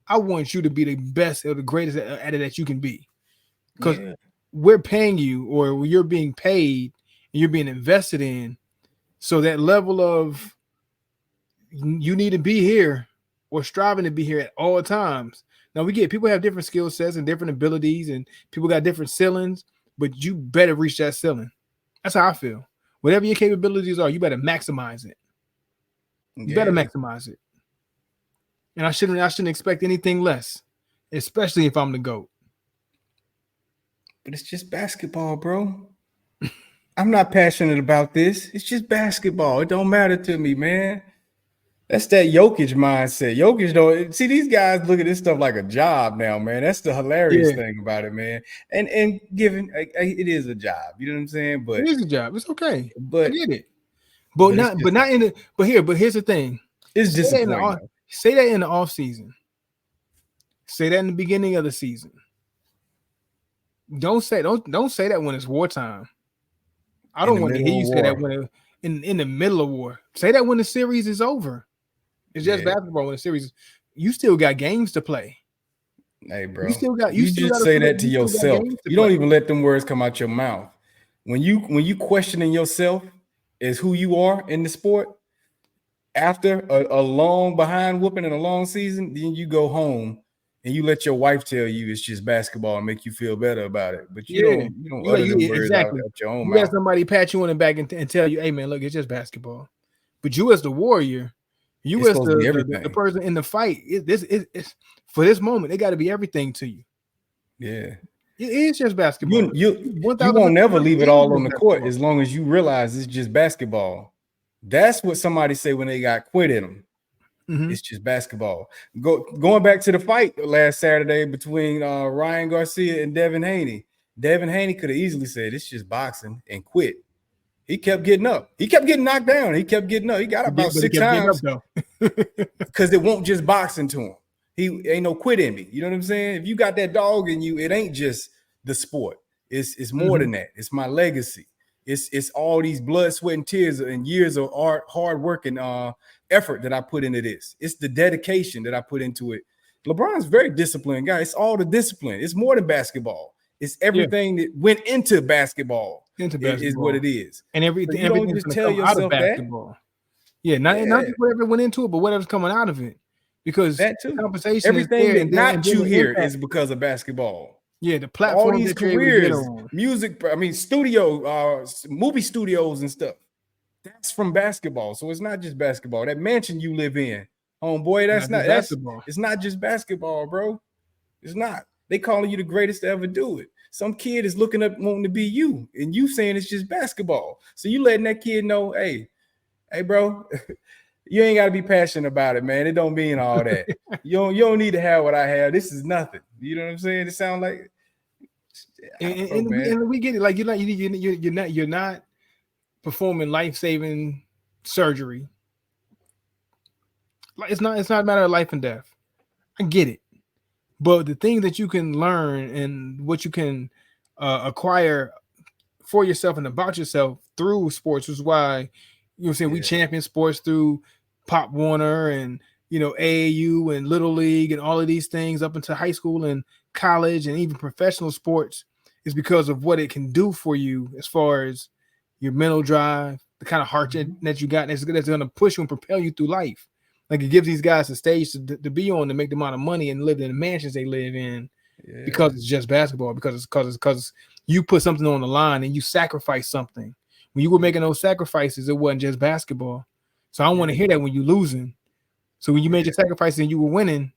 I want you to be the best or the greatest at it that you can be. Because we're paying you, or you're being paid and you're being invested in. So that level of you need to be here or striving to be here at all times. Now we get people have different skill sets and different abilities, and people got different ceilings, but you better reach that ceiling. That's how I feel. Whatever your capabilities are, you better maximize it. You better maximize it. And I shouldn't expect anything less, especially if I'm the GOAT. But it's just basketball, bro. I'm not passionate about this. It's just basketball. It don't matter to me, man. That's that Jokic mindset. Jokic don't see these guys look at this stuff like a job now, man. That's the hilarious thing about it, man. And given it is a job, you know what I'm saying? But it is a job. It's okay. But I get it. But here's the thing. It's disappointing. Say that in the off season. Say that in the beginning of the season. Don't say that when it's wartime. I don't want to hear you say that when in the middle of war. Say that when the series is over. It's just basketball when the series. You still got games to play. Hey, bro. You just say that to yourself. You don't even let them words come out your mouth. When you questioning yourself as who you are in the sport, after a long behind whooping and a long season, then you go home and you let your wife tell you it's just basketball and make you feel better about it. But you don't utter them words out your own mouth. You got somebody pat you on the back and tell you, hey man, look, it's just basketball. But you as the warrior, you as the person in the fight, it's for this moment, it got to be everything to you. Yeah. It is just basketball. You won't never leave it all on the court as long as you realize it's just basketball. That's what somebody say when they got quit in them. Mm-hmm. It's just basketball. Going back to the fight last Saturday between Ryan Garcia and Devin Haney. Devin Haney could have easily said it's just boxing and quit. He kept getting up. He kept getting knocked down. He kept getting up. He got about 6 times because it won't just boxing to him. He ain't no quit in me. You know what I'm saying? If you got that dog in you, it ain't just the sport. It's more than that. It's my legacy. It's all these blood, sweat, and tears and years of hard work and effort that I put into this. It's the dedication that I put into it. LeBron's a very disciplined guy. It's all the discipline. It's more than basketball. It's everything that went into basketball. Is what it is. And everything. You don't just tell yourself that. Yeah, not just whatever went into it, but whatever's coming out of it. Because that too. Conversation everything is there, that not you here is because of basketball. Yeah, the platform, all these careers, music, studio, movie studios and stuff. That's from basketball. So it's not just basketball. That mansion you live in, homeboy, that's basketball. It's not just basketball, bro. It's not. They calling you the greatest to ever do it. Some kid is looking up wanting to be you, and you saying it's just basketball. So you letting that kid know, hey, bro, you ain't got to be passionate about it, man. It don't mean all that. you don't need to have what I have. This is nothing. You know what I'm saying? It sounds like, and we get it. Like you're not performing life-saving surgery. Like it's not a matter of life and death. I get it, but the thing that you can learn and what you can acquire for yourself and about yourself through sports, which is why, you know what I'm saying, we champion sports through Pop Warner and, you know, AAU and Little League and all of these things up into high school and college and even professional sports, is because of what it can do for you as far as your mental drive, the kind of heart that you got that's going to push you and propel you through life. Like, it gives these guys a stage to be on, to make the amount of money and live in the mansions they live in, because it's just basketball, because you put something on the line and you sacrifice something. When you were making those sacrifices, it wasn't just basketball. So I don't want to hear that when you're losing. So when you made your sacrifices and you were winning,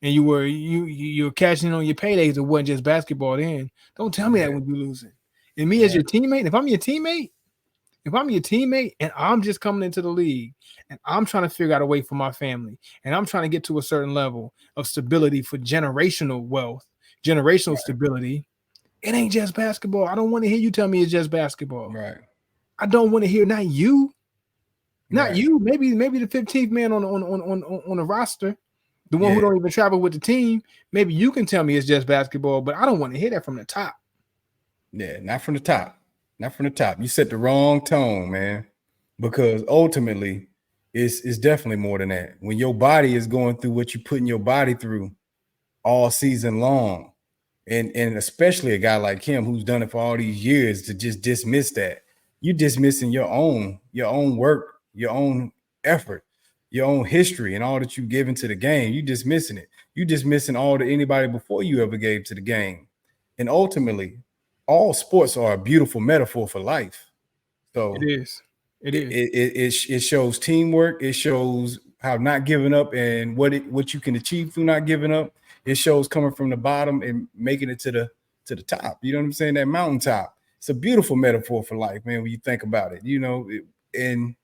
and you were cashing in on your paydays, it wasn't just basketball then. Don't tell me that when you're losing. And me as your teammate, if I'm your teammate and I'm just coming into the league and I'm trying to figure out a way for my family and I'm trying to get to a certain level of stability for generational wealth, generational stability, it ain't just basketball. I don't want to hear you tell me it's just basketball. Right. I don't want to hear, not you, maybe the 15th man on the roster, the one who don't even travel with the team. Maybe you can tell me it's just basketball, but I don't want to hear that from the top. Yeah, not from the top. Not from the top. You set the wrong tone, man, because ultimately it's definitely more than that. When your body is going through what you're putting your body through all season long, and especially a guy like him who's done it for all these years, to just dismiss that, you're dismissing your own work, your own effort, your own history, and all that you've given to the game. You're dismissing it. You're dismissing all that anybody before you ever gave to the game. And ultimately, all sports are a beautiful metaphor for life. So it is. It shows teamwork. It shows how not giving up and what you can achieve through not giving up. It shows coming from the bottom and making it to the top. You know what I'm saying? That mountaintop. It's a beautiful metaphor for life, man, when you think about it. You know, and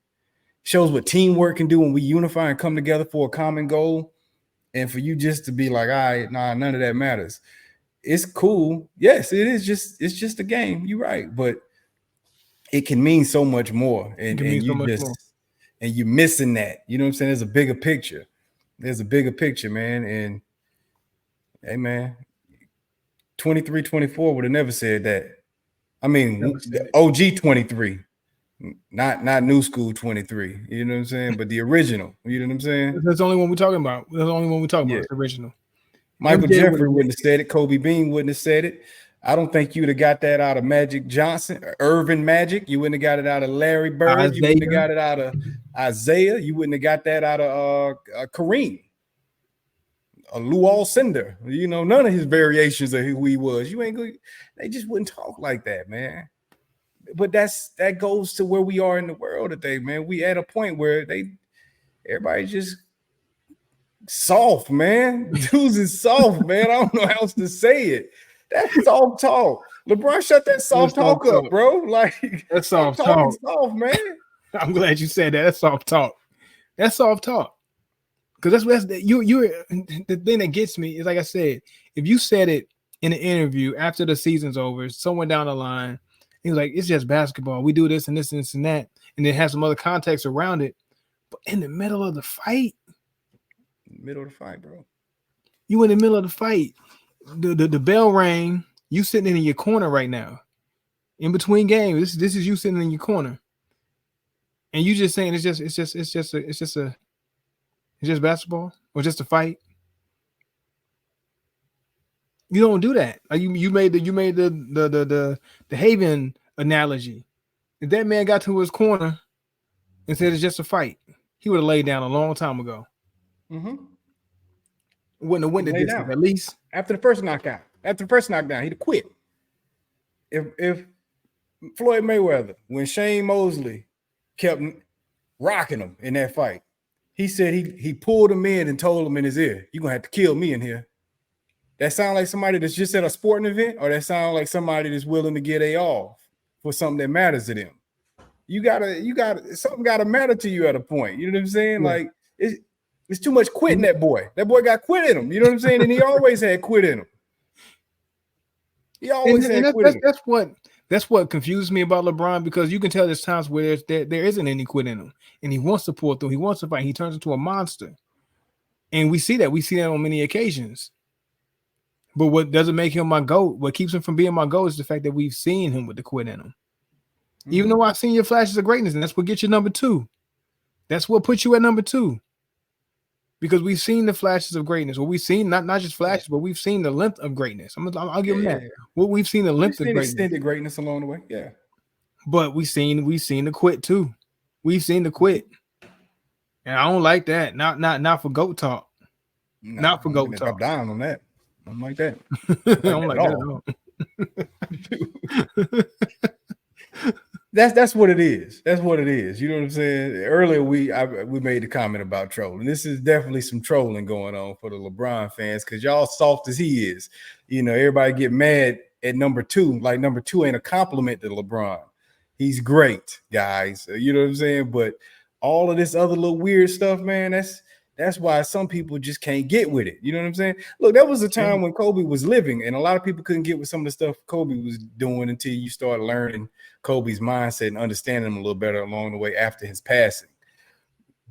shows what teamwork can do when we unify and come together for a common goal. And for you just to be like, all right, nah, none of that matters. It's cool. Yes, it is it's just a game. You're right. But it can mean so much more. And you're missing that. You know what I'm saying? There's a bigger picture. There's a bigger picture, man. And hey, man, 23, 24 would have never said that. I mean, OG 23, not new school 23. You know what I'm saying? But the original. You know what I'm saying? That's the only one we're talking about. That's the only one we're talking about. It's the original. Michael Jeffrey wouldn't have said it. Kobe Bean wouldn't have said it. I don't think you'd have got that out of Magic Johnson, Irvin Magic. You wouldn't have got it out of Larry Bird. You wouldn't have got it out of Isaiah. You wouldn't have got that out of Kareem. Lou Alcindor. You know, none of his variations of who he was. You ain't good. They just wouldn't talk like that, man. But that goes to where we are in the world today, man. We at a point where everybody just soft, man. Dudes is soft, man. I don't know how else to say it. That's soft talk. LeBron, shut that soft talk up, bro. Like, that's soft talk. Soft, man. I'm glad you said that. That's soft talk. That's soft talk. Because that's the thing that gets me is, like I said, if you said it in an interview after the season's over, somewhere down the line, he's like, it's just basketball. We do this and this and this and that, and then have some other context around it. But in the middle of the fight, bro. You in the middle of the fight. The bell rang. You sitting in your corner right now. In between games, this is you sitting in your corner, and you just saying it's just basketball or just a fight. You don't do that. Like you made the Haven analogy. If that man got to his corner and said it's just a fight, he would have laid down a long time ago. Mm-hmm. Wouldn't have went the distance, at least. After the first knockdown, he'd have quit. If Floyd Mayweather, when Shane Mosley kept rocking him in that fight, he said he pulled him in and told him in his ear, "You're gonna have to kill me in here." That sound like somebody that's just at a sporting event, or that sound like somebody that's willing to get off for something that matters to them? You gotta something gotta matter to you at a point. You know what I'm saying? Yeah. Like it's too much quit in that boy. That boy got quit in him. You know what I'm saying? And he always had quit in him. He always had quit in him. That's what confused me about LeBron, because you can tell there's times where there isn't any quit in him, and he wants to pull through. He wants to fight. He turns into a monster, and we see that. We see that on many occasions. But what doesn't make him my GOAT, what keeps him from being my GOAT is the fact that we've seen him with the quit in him. Even though I've seen your flashes of greatness, and that's what gets you number 2. That's what puts you at number 2. Because we've seen the flashes of greatness. Well, we've seen not just flashes, but we've seen the length of greatness. I'll give him that. Well, we've seen the length of greatness. Extended greatness along the way. Yeah. But we've seen the quit too. We've seen the quit. And I don't like that. Not for GOAT talk. No, not for GOAT talk. I'm down on that. I'm like that. I don't like that at all. That's what it is. That's what it is. You know what I'm saying? Earlier we made the comment about trolling. This is definitely some trolling going on for the LeBron fans because y'all soft as he is. You know, everybody get mad at number 2. Like number 2 ain't a compliment to LeBron. He's great, guys. You know what I'm saying? But all of this other little weird stuff, man, that's why some people just can't get with it. You know what I'm saying? Look, there was a time when Kobe was living, and a lot of people couldn't get with some of the stuff Kobe was doing until you start learning Kobe's mindset and understanding him a little better along the way after his passing.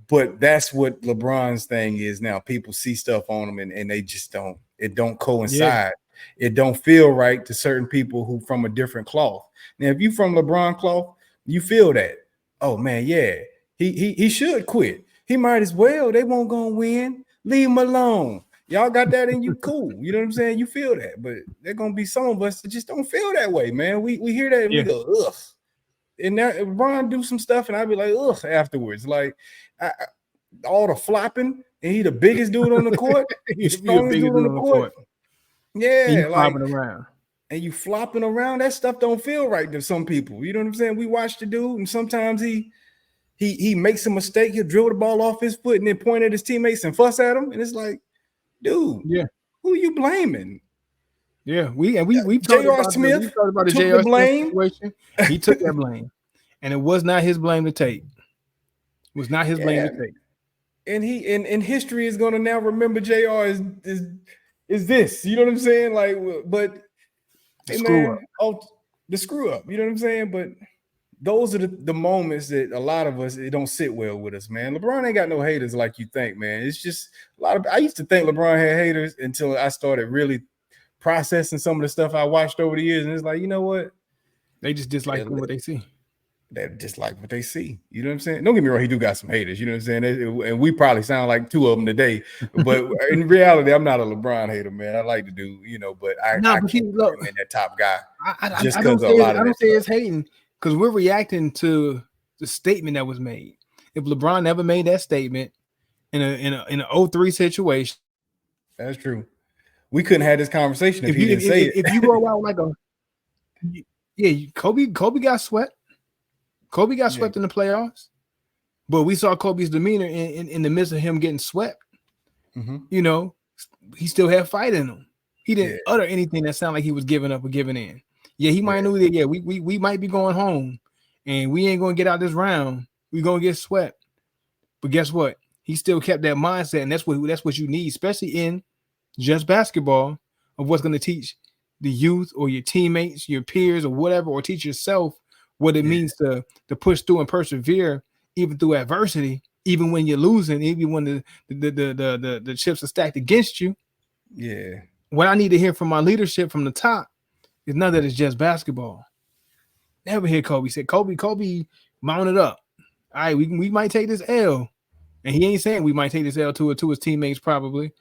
But that's what LeBron's thing is now. People see stuff on him, and they just don't. It don't coincide. Yeah. It don't feel right to certain people who from a different cloth. Now, if you from LeBron cloth, you feel that. Oh man, yeah, he should quit. He might as well. They won't go win. Leave him alone. Y'all got that in you, cool. You know what I'm saying? You feel that, but there gonna be some of us that just don't feel that way, man. We hear that and we go, ugh. And now Ron do some stuff, and I'd be like, ugh, afterwards. Like all the flopping, and he the biggest dude on the court. He's the strongest dude on the court. Yeah, like flopping around. And you flopping around. That stuff don't feel right to some people. You know what I'm saying? We watch the dude, and sometimes he makes a mistake. He'll drill the ball off his foot and then point at his teammates and fuss at him. And it's like, dude, who are you blaming? Yeah, we talked about Smith talked about the J.R. Smith situation. He took that blame, and it was not his blame to take. It was not his blame to take. And he and history is gonna now remember JR is this. You know what I'm saying? Like, but the screw up. You know what I'm saying? But those are the moments that a lot of us, it don't sit well with us, man. LeBron ain't got no haters like you think, man. It's just a lot of, I used to think LeBron had haters until I started really processing some of the stuff I watched over the years. And it's like, you know what? They just dislike what they see. They dislike what they see. You know what I'm saying? Don't get me wrong, he do got some haters. You know what I'm saying? And we probably sound like 2 of them today. But in reality, I'm not a LeBron hater, man. I like to do, you know, but I can't put him in that top guy. Just because a lot of I don't say it's hating. Because we're reacting to the statement that was made. If LeBron never made that statement in an 0-3 situation, that's true. We couldn't have this conversation if he didn't say it. If you go out like Kobe got swept. Kobe got swept in the playoffs, but we saw Kobe's demeanor in the midst of him getting swept. Mm-hmm. You know, he still had fight in him. He didn't utter anything that sounded like he was giving up or giving in. Yeah, he might know that. Yeah, we might be going home, and we ain't gonna get out this round. We're gonna get swept. But guess what? He still kept that mindset, and that's what you need, especially in just basketball, of what's gonna teach the youth or your teammates, your peers, or whatever, or teach yourself what it means to push through and persevere, even through adversity, even when you're losing, even when the chips are stacked against you. Yeah. What I need to hear from my leadership from the top. It's none of that is just basketball. Never hear Kobe say, Kobe, mount it up. All right, we might take this L. And he ain't saying we might take this L to his teammates probably.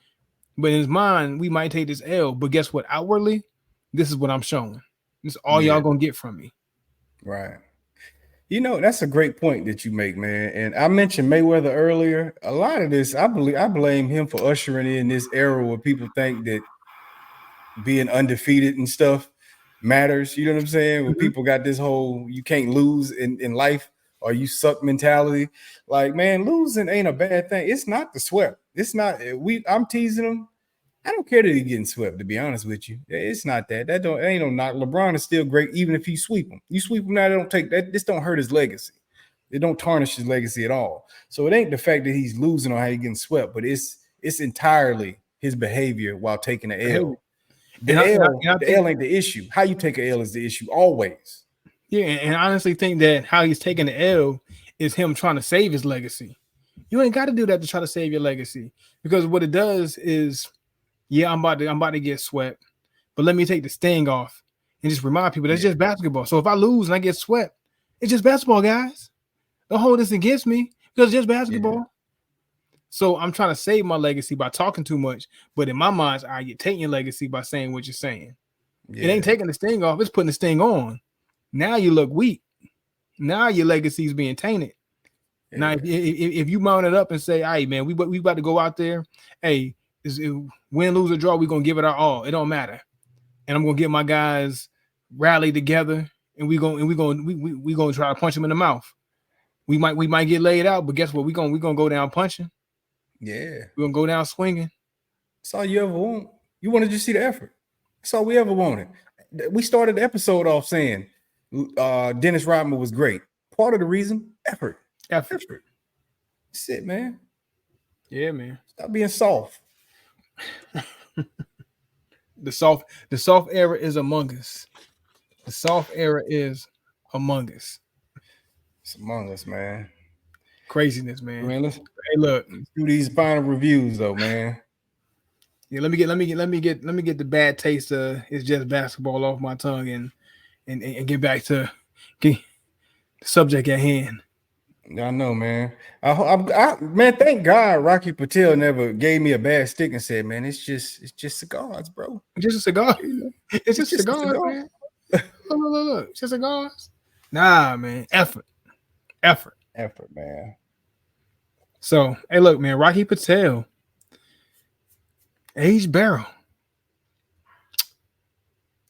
But in his mind, we might take this L. But guess what? Outwardly, this is what I'm showing. This is all y'all gonna get from me. Right. You know, that's a great point that you make, man. And I mentioned Mayweather earlier. A lot of this, I blame him for ushering in this era where people think that being undefeated and stuff matters. You know what I'm saying? When people got this whole you can't lose in life or you suck mentality. Like, man, losing ain't a bad thing. It's not the swept. It's not. I'm teasing him. I don't care that he's getting swept, to be honest with you. It's not that. That ain't no knock. LeBron is still great, even if you sweep him. You sweep him now, they don't take that. This don't hurt his legacy. It don't tarnish his legacy at all. So it ain't the fact that he's losing or how he's getting swept, but it's entirely his behavior while taking the L. The L ain't the issue. How you take an L is the issue always. Yeah, and I honestly think that how he's taking the L is him trying to save his legacy. You ain't got to do that to try to save your legacy, because what it does is, yeah, I'm about to get swept. but let me take the sting off and just remind people that's just basketball. So if I lose and I get swept, it's just basketball, guys. Don't hold this against me because it's just basketball. Yeah. So I'm trying to save my legacy by talking too much, but in my mind, you're taking your legacy by saying what you're saying. Yeah. It ain't taking the sting off; it's putting the sting on. Now you look weak. Now your legacy is being tainted. Yeah. Now, if you mount it up and say, "Hey, man, we about to go out there. Hey, win, lose, or draw, we're gonna give it our all. It don't matter." And I'm gonna get my guys rally together, and we gonna try to punch them in the mouth. We might get laid out, but guess what? We gonna go down punching. Yeah, we're gonna go down swinging. That's all you ever want. You want to just see the effort. That's all we ever wanted. We started the episode off saying Dennis Rodman was great. Part of the reason, effort. That's it, man. Yeah, man. Stop being soft. The soft era is among us. The soft era is among us. It's among us, man. Craziness, man. Let's look. Let's do these final reviews, though, man. Yeah, let me get the bad taste of it's just basketball off my tongue and get back to the subject at hand. I know, man. Man, thank God Rocky Patel never gave me a bad stick and said, "Man, it's just cigars, bro. It's just a cigar. It's just cigars, man. Look, it's just cigars. Nah, man. Effort, man. So, hey, look, man. Rocky Patel, aged barrel.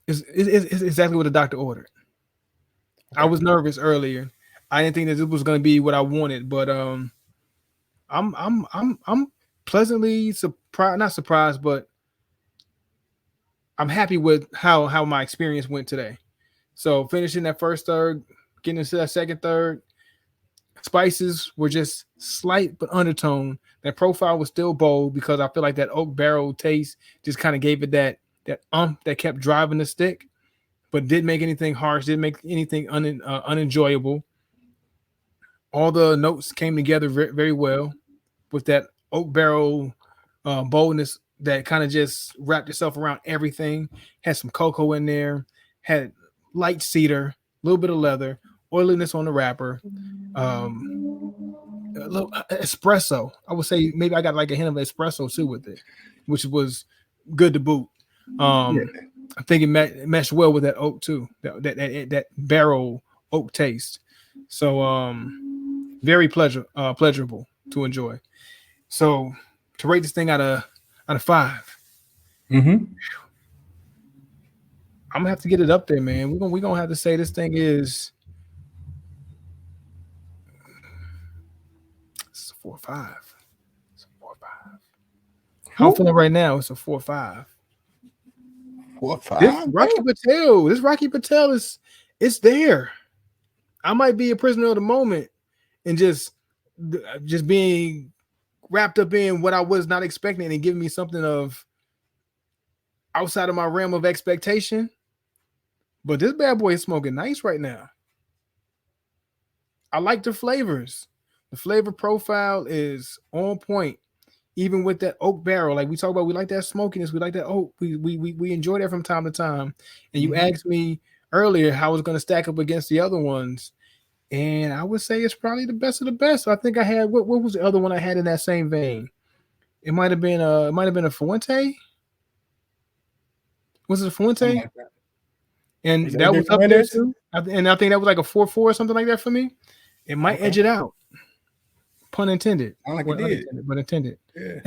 It's exactly what the doctor ordered. Okay. I was nervous earlier. I didn't think that this was going to be what I wanted, but I'm pleasantly surprised. Not surprised, but I'm happy with how my experience went today. So finishing that first third, getting into that second third, spices were just slight but undertone. That profile was still bold because I feel like that oak barrel taste just kind of gave it that that kept driving the stick, but didn't make anything harsh, didn't make anything unenjoyable. All the notes came together very well with that oak barrel boldness that kind of just wrapped itself around everything. Had some cocoa in there, had light cedar, a little bit of leather, oiliness on the wrapper, a little espresso. I would say maybe I got like a hint of espresso too with it, which was good to boot. I think it meshed well with that oak too, that barrel oak taste. So very pleasurable to enjoy. So to rate this thing out of 5, I'm gonna have to get it up there, man. We're gonna have to say this thing is it's a 4 or 5. It's a 4 or 5. How I'm feeling right now, it's a 4 or 5. 4 or 5. This Rocky Patel is it's there. I might be a prisoner of the moment and just being wrapped up in what I was not expecting and giving me something of outside of my realm of expectation. But this bad boy is smoking nice right now. I like the flavors. The flavor profile is on point. Even with that oak barrel, like we talk about, we like that smokiness. We like that oak. We enjoy that from time to time. And you asked me earlier how it's going to stack up against the other ones. And I would say it's probably the best of the best. I think I had what was the other one I had in that same vein? It might have been a Fuente. Was it a Fuente? Like that. And that was up there too. And I think that was like a 4-4 or something like that for me. It might edge it out. Pun intended. I like it did. But intended. Yeah.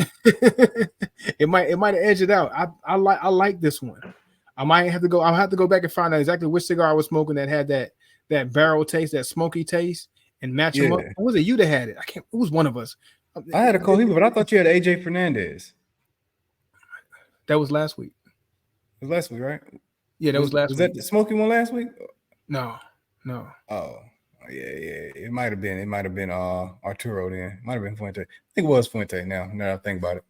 it might edge it out. I like this one. I'll have to go back and find out exactly which cigar I was smoking that had that barrel taste, that smoky taste, and match them up. Or was it you that had it? It was one of us. I had a Cohiba, but I thought you had AJ Fernandez. That was last week. It was last week, right? Yeah, that was last week. Was that the smoky one last week? No. Oh, yeah. It might have been Arturo then. It might have been Fuente. I think it was Fuente now that I think about it.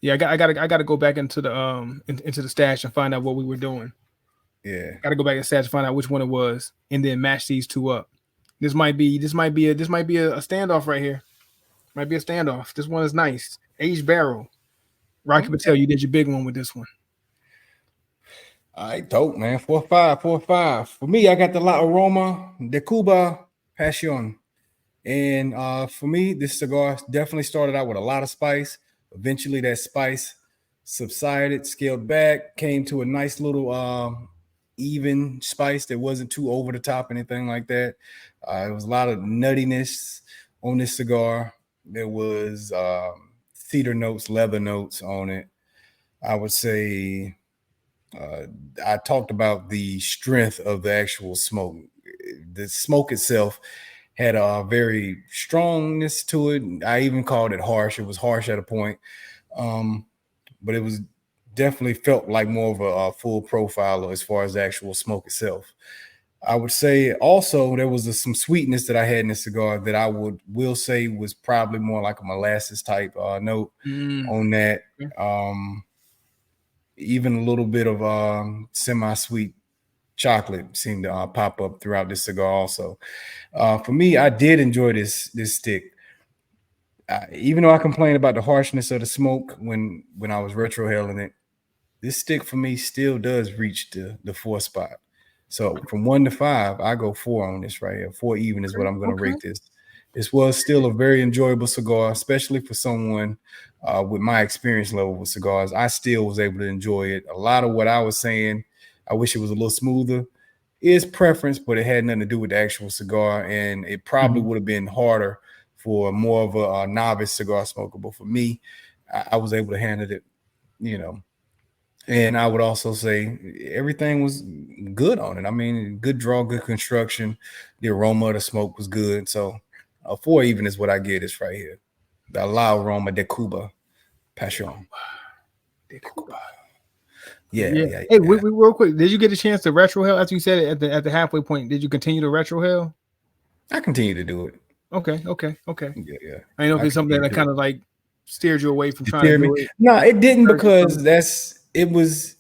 Yeah, I gotta go back into the stash and find out what we were doing. Yeah. Gotta go back and stash, find out which one it was, and then match these two up. This might be a standoff right here. Might be a standoff. This one is nice. Aged barrel. Rocky Patel, you did your big one with this one. All right, dope, man. 4-5, 4-5. For me, I got the La Aroma de Cuba Pasion. And for me, this cigar definitely started out with a lot of spice. Eventually, that spice subsided, scaled back, came to a nice little even spice that wasn't too over the top, anything like that. There was a lot of nuttiness on this cigar. There was cedar notes, leather notes on it. I would say I talked about the strength of the actual smoke. The smoke itself had a very strongness to it. I even called it harsh. It was harsh at a point, but it was definitely felt like more of a full profile as far as the actual smoke itself. I would say also there was some sweetness that I had in the cigar that I will say was probably more like a molasses type note on that. Even a little bit of semi-sweet chocolate seemed to pop up throughout this cigar also. For me, I did enjoy this stick. Even though I complained about the harshness of the smoke when I was retrohaling it, this stick for me still does reach the 4 spot. So from 1 to 5, I go 4 on this right here. 4 even is what I'm going to rate this. This was still a very enjoyable cigar, especially for someone with my experience level with cigars. I still was able to enjoy it. A lot of what I was saying, I wish it was a little smoother, is preference, but it had nothing to do with the actual cigar. And it probably would have been harder for more of a novice cigar smoker. But for me, I was able to handle it, you know. And I would also say everything was good on it. I mean, good draw, good construction. The aroma of the smoke was good. So a 4 even is what I get is right here. The La Aroma de Cuba Pasion. De Cuba. Yeah. Hey, we real quick. Did you get a chance to retrohale after you said it at the halfway point? Did you continue to retrohale? I continue to do it. Okay. Yeah. I know if it's something that kind of like steered you away from trying to do it. No, it didn't, because it was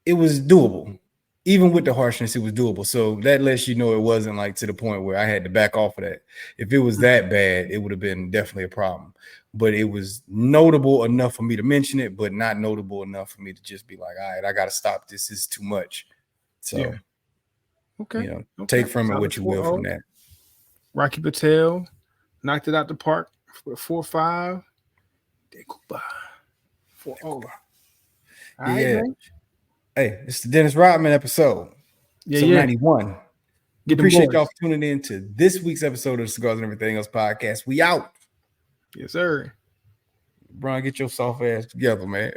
doable. Even with the harshness, it was doable. So that lets you know it wasn't like to the point where I had to back off of that. If it was that bad, it would have been definitely a problem. But it was notable enough for me to mention it, but not notable enough for me to just be like, all right, I got to stop. This is too much. So, take from it what you will from that. Rocky Patel knocked it out the park with 4-5. De Cuba. 4-0. All right, man. Hey, it's the Dennis Rodman episode. So 91. Appreciate y'all for tuning in to this week's episode of the Cigars and Everything Else podcast. We out. Yes, sir. Brian, get your soft ass together, man.